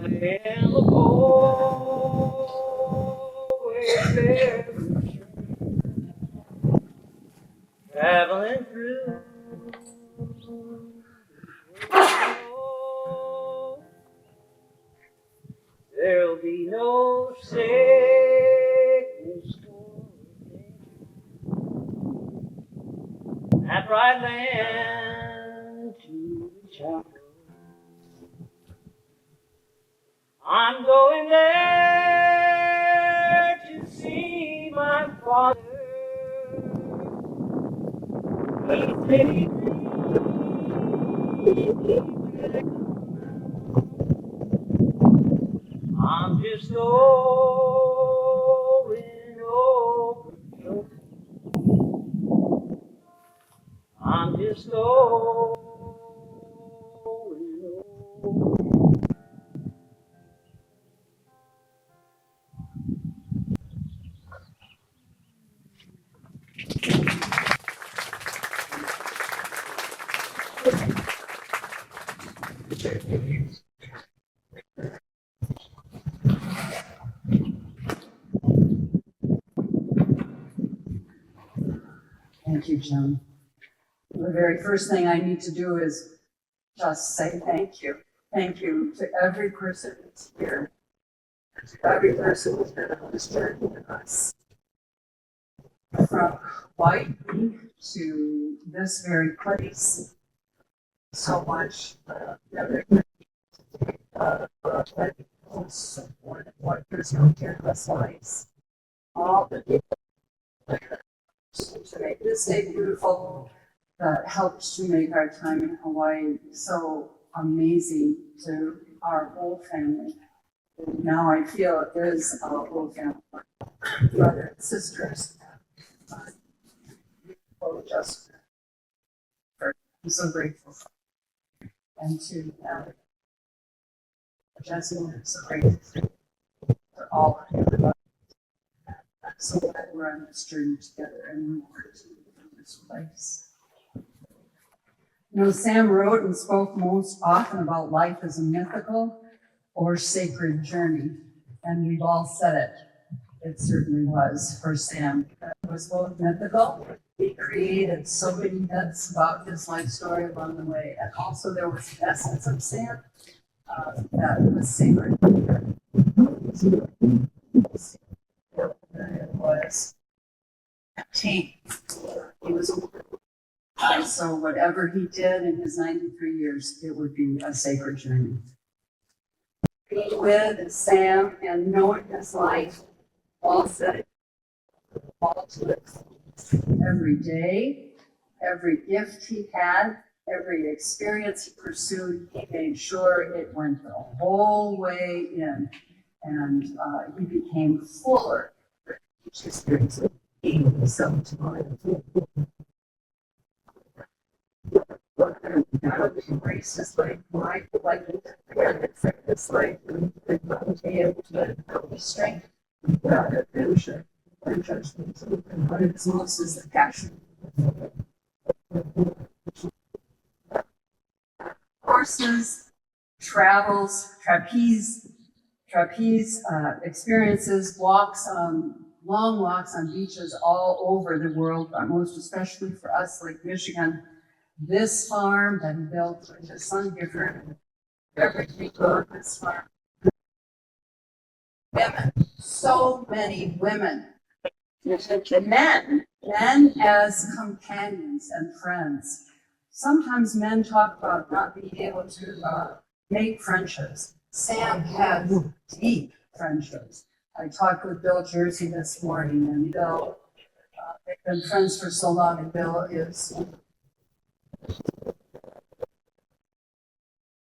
I am a boy traveling through. There'll be no sickness or pain. That bright land to the child. I'm going there to see my father. He's living. I'm just going over the ocean. I'm just going over. Thank you, Jim. The very first thing I need to do is just say thank you. Thank you to every person that's here, to every person who's been on this journey with us. From Whitey to this very place, so much support of what there's no careless lives. All the people to make this day beautiful, that helps to make our time in Hawaii so amazing to our whole family. Now I feel it is our whole family, brothers and sisters. Just I'm so grateful. And to Jasmine, I'm so grateful for all of you. I'm so glad we're on this journey together and more to this place. You know, Sam wrote and spoke most often about life as a mythical or sacred journey, and we've all said it. It certainly was for Sam. It was both mythical. He created so many myths about his life story along the way, and also there was the essence of Sam that was sacred. It was empty. He was and so whatever he did in his 93 years, it would be a sacred journey. Being with Sam and knowing his life, all said it, all to it. Every day, every gift he had, every experience he pursued, he made sure it went the whole way in. And he became fuller for each experience of being himself to mind. Not only embrace his life, like this life, and be able to be strength, adventure, and judgment. And what it is most is the passion. Horses, travels, trapeze experiences, long walks on beaches all over the world, but most especially for us, Lake Michigan. This farm that he built with his son Gifford, everything on this farm. Women, so many women. Men as companions and friends. Sometimes men talk about not being able to make friendships. Sam had deep friendships. I talked with Bill Jersey this morning, and Bill, they've been friends for so long, and Bill is,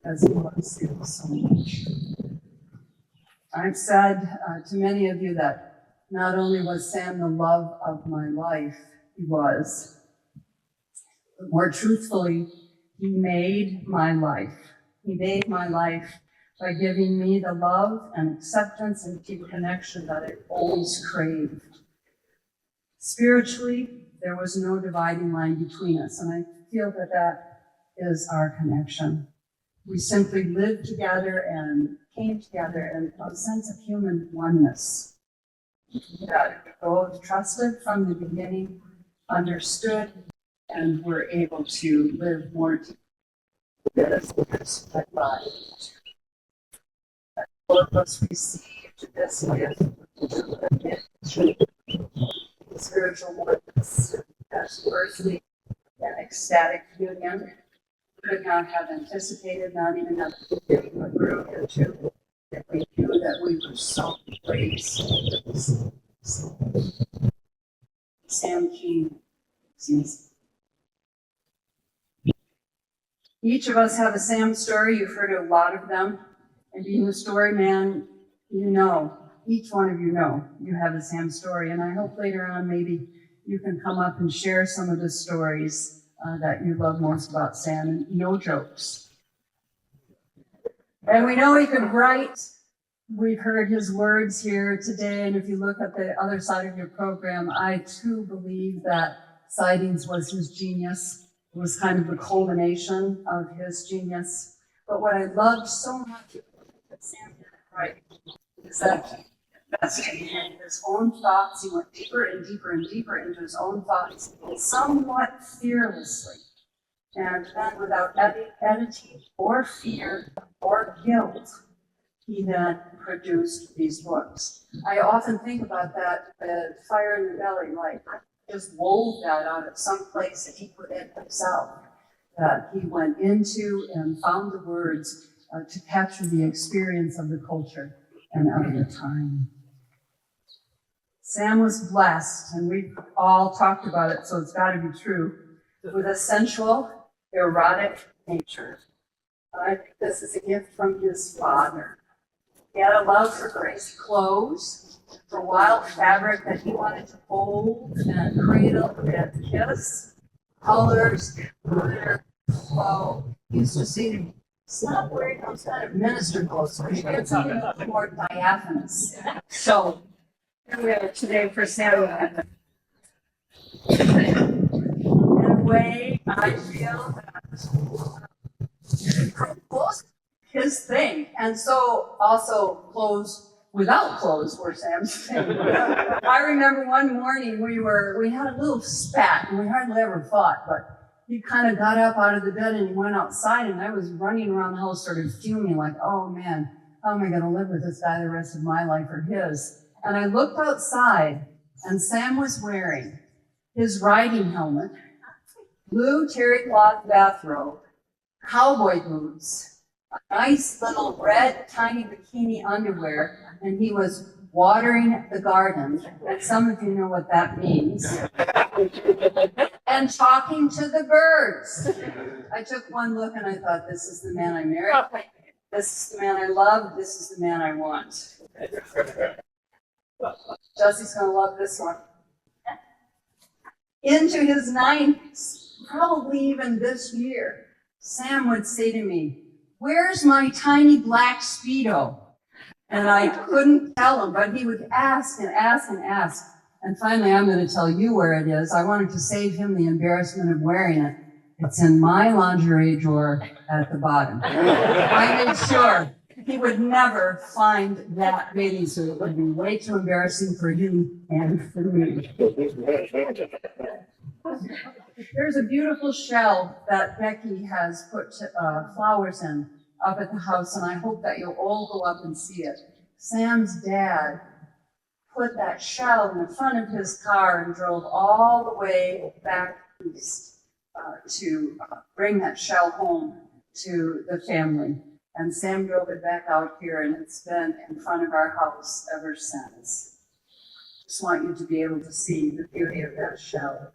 as he loves you so much. I've said to many of you that not only was Sam the love of my life, he was, but more truthfully, he made my life. He made my life by giving me the love and acceptance and deep connection that I always craved. Spiritually, there was no dividing line between us, and I feel that that is our connection. We simply lived together and came together in a sense of human oneness. that both trusted from the beginning, understood, and were able to live more together by. Both of us received this gift, spiritual oneness, as earthly and ecstatic union. Could not have anticipated, not even have grew into. That we knew that we were so praised. Sam King seems. Each of us have a Sam story. You've heard a lot of them. And being a story man, you know, each one of you know you have a Sam story. And I hope later on maybe you can come up and share some of the stories that you love most about Sam, and no jokes. And we know he could write. We've heard his words here today, and if you look at the other side of your program, I too believe that Sidings was his genius. It was kind of the culmination of his genius. But what I loved so much that Sam did right is that he invested in his own thoughts. He went deeper and deeper and deeper into his own thoughts, somewhat fearlessly. And then without editing or fear or guilt, he then produced these books. I often think about that, the fire in the belly, like just wove that out of some place that he put in himself, that he went into and found the words to capture the experience of the culture and of the time. Sam was blessed, and we've all talked about it, so it's got to be true, with a sensual, erotic nature. I think this is a gift from his father. He had a love for crazy clothes, for wild fabric that he wanted to hold and cradle and kiss, colors, glitter, flow. He used to say to me, stop wearing those kind of minister clothes, because you get something a little more diaphanous. So, here we are today for Sam. In a way, I feel that clothes his thing, and so also clothes without clothes were Sam's thing. I remember one morning we had a little spat, and we hardly ever fought, but he kind of got up out of the bed and he went outside, and I was running around the house sort of fuming like, oh man, how am I going to live with this guy the rest of my life or his? And I looked outside, and Sam was wearing his riding helmet, blue terry cloth bathrobe, cowboy boots, a nice little red tiny bikini underwear, and he was watering the garden, and some of you know what that means, and talking to the birds. I took one look and I thought, this is the man I married, this is the man I love, this is the man I want. Jesse's gonna love this one. Into his 90s, probably even this year, Sam would say to me, where's my tiny black Speedo? And I couldn't tell him, but he would ask and ask and ask. And finally, I'm going to tell you where it is. I wanted to save him the embarrassment of wearing it. It's in my lingerie drawer at the bottom. I made sure he would never find that bathing suit. It would be way too embarrassing for him and for me. There's a beautiful shell that Becky has put flowers in up at the house, and I hope that you'll all go up and see it. Sam's dad put that shell in the front of his car and drove all the way back east to bring that shell home to the family. And Sam drove it back out here, and it's been in front of our house ever since. Just want you to be able to see the beauty of that shell.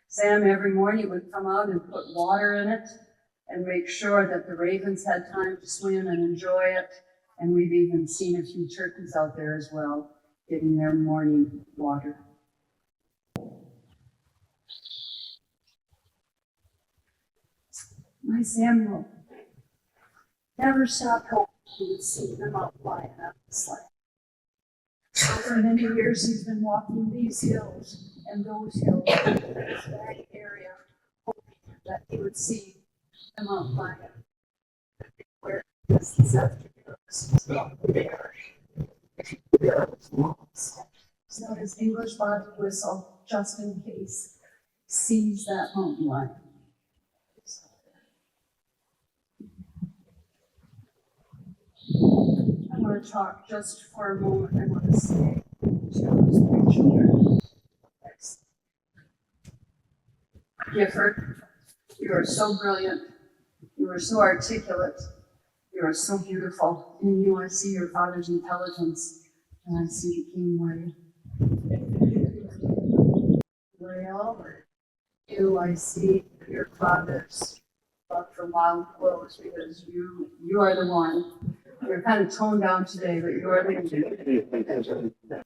Sam every morning would come out and put water in it and make sure that the ravens had time to swim and enjoy it. And we've even seen a few turkeys out there as well, getting their morning water. My Samuel never stopped hoping he would see them out flying up the sleigh. For many years he's been walking these hills and those hills, this valley area, hoping that he would see them out flying up. Where this afternoon, So his English body whistle, just in case, sees that mountain lion. I want to talk just for a moment. I want to say to those three children. Gifford, you are so brilliant. You are so articulate. You are so beautiful. In you, I see your father's intelligence, and I see the keen way. Rael, you, I see your father's love for wild clothes, because you are the one. You're kind of toned down today, but you are the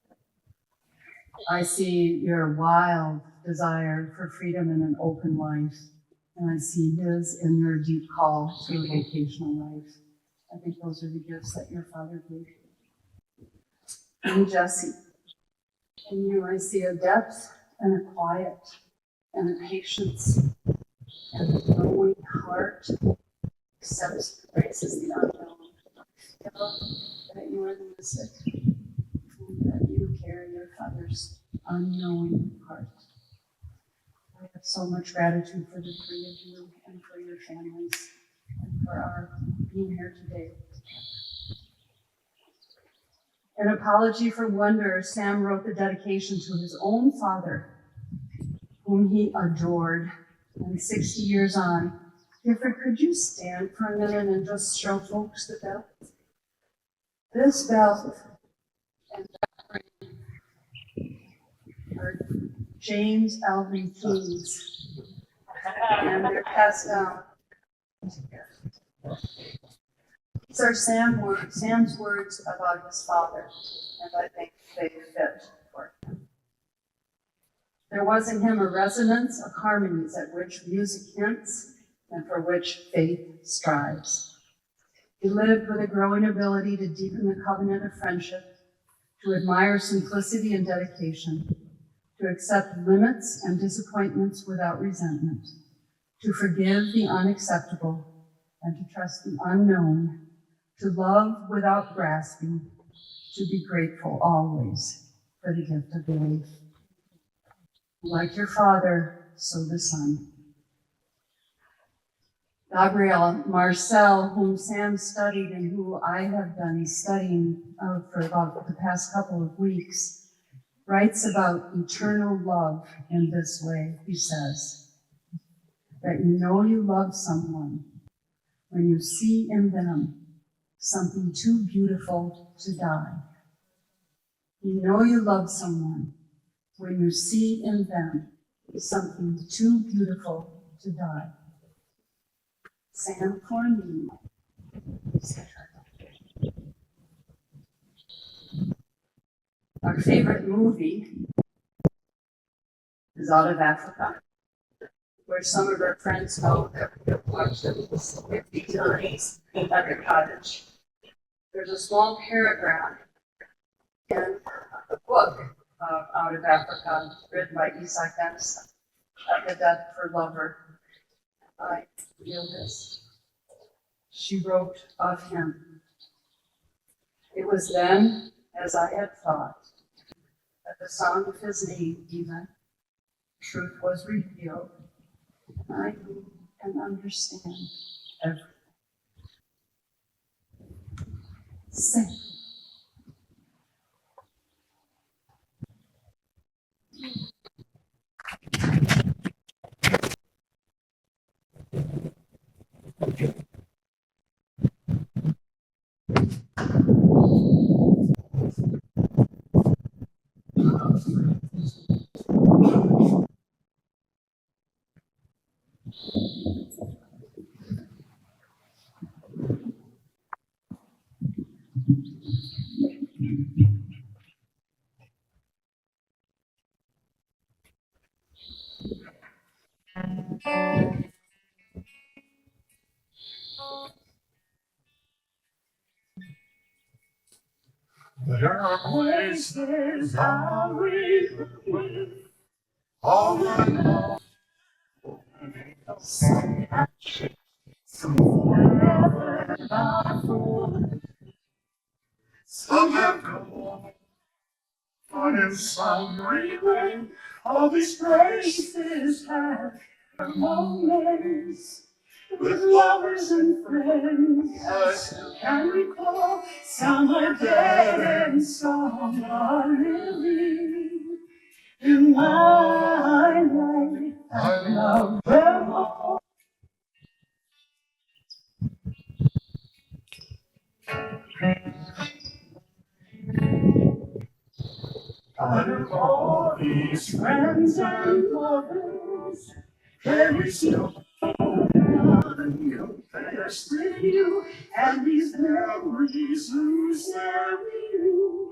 I see your wild desire for freedom and an open life, and I see his inner deep call to a vocational life. I think those are the gifts that your father gave you. And Jesse, in you I see a depth and a quiet and a patience and a knowing heart accepts, embraces the unknown. That you are the mystic, and that you carry your father's unknowing heart. I have so much gratitude for the three of you and for your families and for our being here today. An apology for wonder, Sam wrote the dedication to his own father, whom he adored. And 60 years on, Gifford, could you stand for a minute and just show folks the bell? This bell and that ring are James Alvin Keynes, and they're passed down. These are Sam's words about his father, and I think they fit for him. There was in him a resonance of harmonies at which music hints and for which faith strives. He lived with a growing ability to deepen the covenant of friendship, to admire simplicity and dedication, to accept limits and disappointments without resentment, to forgive the unacceptable and to trust the unknown, to love without grasping, to be grateful always for the gift of life. Like your father, so the son. Gabrielle Marcel, whom Sam studied and who I have been studying for about the past couple of weeks, writes about eternal love in this way. He says, that you know you love someone when you see in them something too beautiful to die. You know you love someone when you see in them something too beautiful to die. Sam Cornell. Our favorite movie is Out of Africa, where some of our friends know that we have watched it 50 times at their cottage. There's a small paragraph in the book of Out of Africa, written by Isaac Benson, At the Death for Lover. I feel this. She wrote of him. It was then, as I had thought, at the sound of his name even, truth was revealed. I can understand everything. Sing. There are places I will live, all alone. Say I should, so wherever I go, some have gone, But in some way, all these places have moments with lovers and friends. I still can recall some are dead and some are living. In my life, I love them all. Out of all these friends and lovers, there is no one compares with you, and these memories lose their meaning.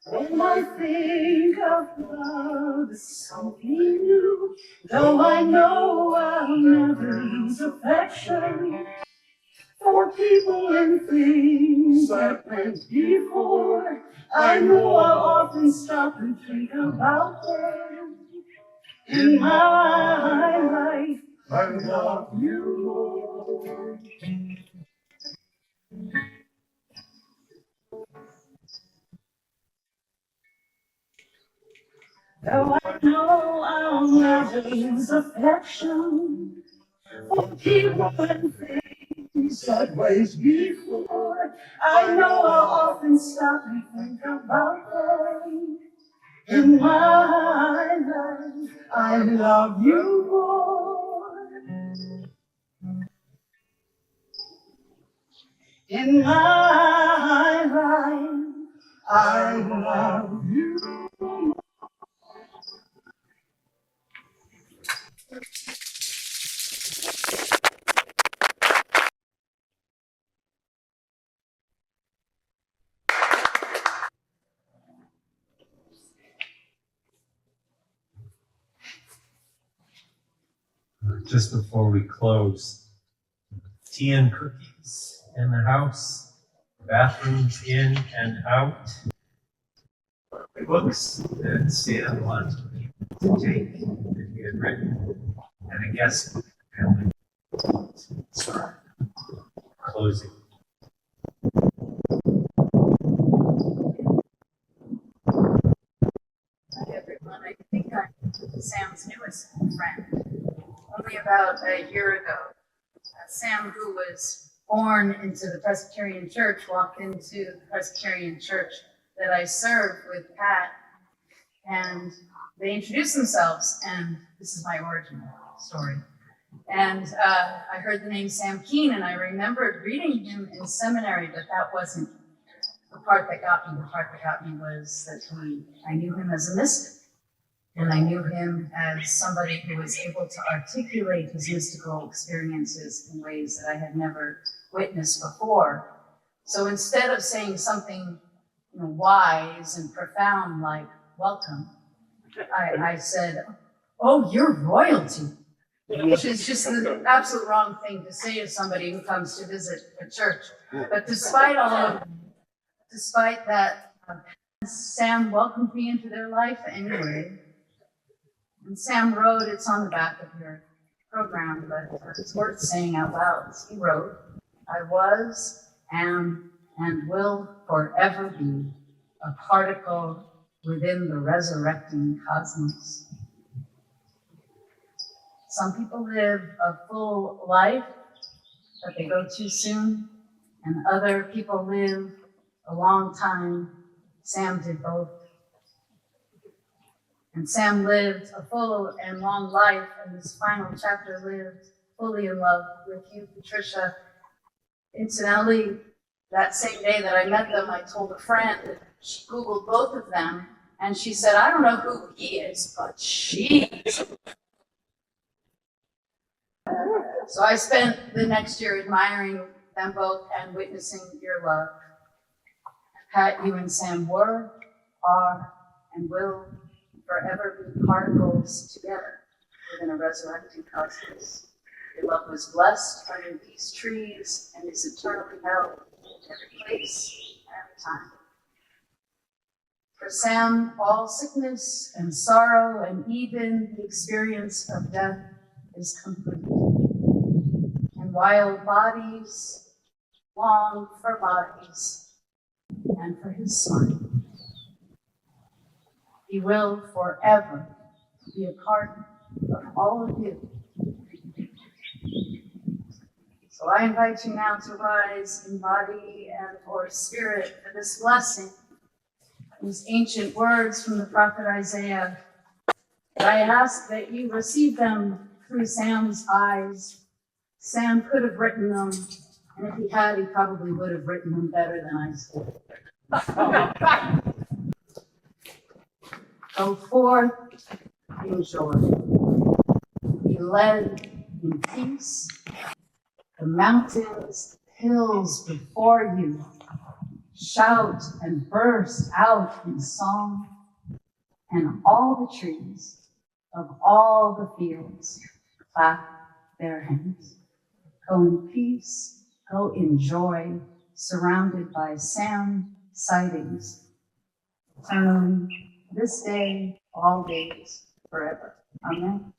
When I think of love as something new, though I know I'll never lose affection for people and things that went before. I know I'll often stop and think about them. In my life, I love you more. Though I know I'll never lose affection for people and things that ways before. I know I'll often stop and think about them. In my life, I love you more. In my life, I love you more. Just before we close, tea and cookies in the house, bathrooms in and out, books that Stan wanted to take that he had written, and a guest book family. Sorry. Closing. Hi, everyone. I think I'm Sam's newest friend. Only about a year ago, Sam, who was born into the Presbyterian Church, walked into the Presbyterian Church that I served with Pat, and they introduced themselves, and this is my origin story. And I heard the name Sam Keen, and I remembered reading him in seminary, but that wasn't the part that got me. The part that got me was that I knew him as a mystic. And I knew him as somebody who was able to articulate his mystical experiences in ways that I had never witnessed before. So instead of saying something wise and profound like welcome, I said, "Oh, you're royalty," which is just the absolute wrong thing to say to somebody who comes to visit a church. But despite that, Sam welcomed me into their life anyway. And Sam wrote, it's on the back of your program, but it's worth saying out loud. He wrote, "I was, am, and will forever be a particle within the resurrecting cosmos." Some people live a full life, but they go too soon, and other people live a long time. Sam did both. And Sam lived a full and long life, and this final chapter lived fully in love with you, Patricia. Incidentally, that same day that I met them, I told a friend, she Googled both of them, and she said, "I don't know who he is, but she." So I spent the next year admiring them both and witnessing your love. Pat, you and Sam were, are, and will forever be particles together within a resurrecting cosmos. Your love was blessed under these trees and is eternally held in every place and every time. For Sam, all sickness and sorrow and even the experience of death is complete. And while bodies long for bodies and for his smile, He will forever be a part of all of you. So I invite you now to rise in body and or spirit for this blessing. These ancient words from the prophet Isaiah. I ask that you receive them through Sam's eyes. Sam could have written them, and if he had, he probably would have written them better than I did. Go forth in joy. Be led in peace. The mountains, hills before you shout and burst out in song, and all the trees of all the fields clap their hands. Go in peace, go in joy, surrounded by Sam sightings, eternally, this day, all days, forever. Amen.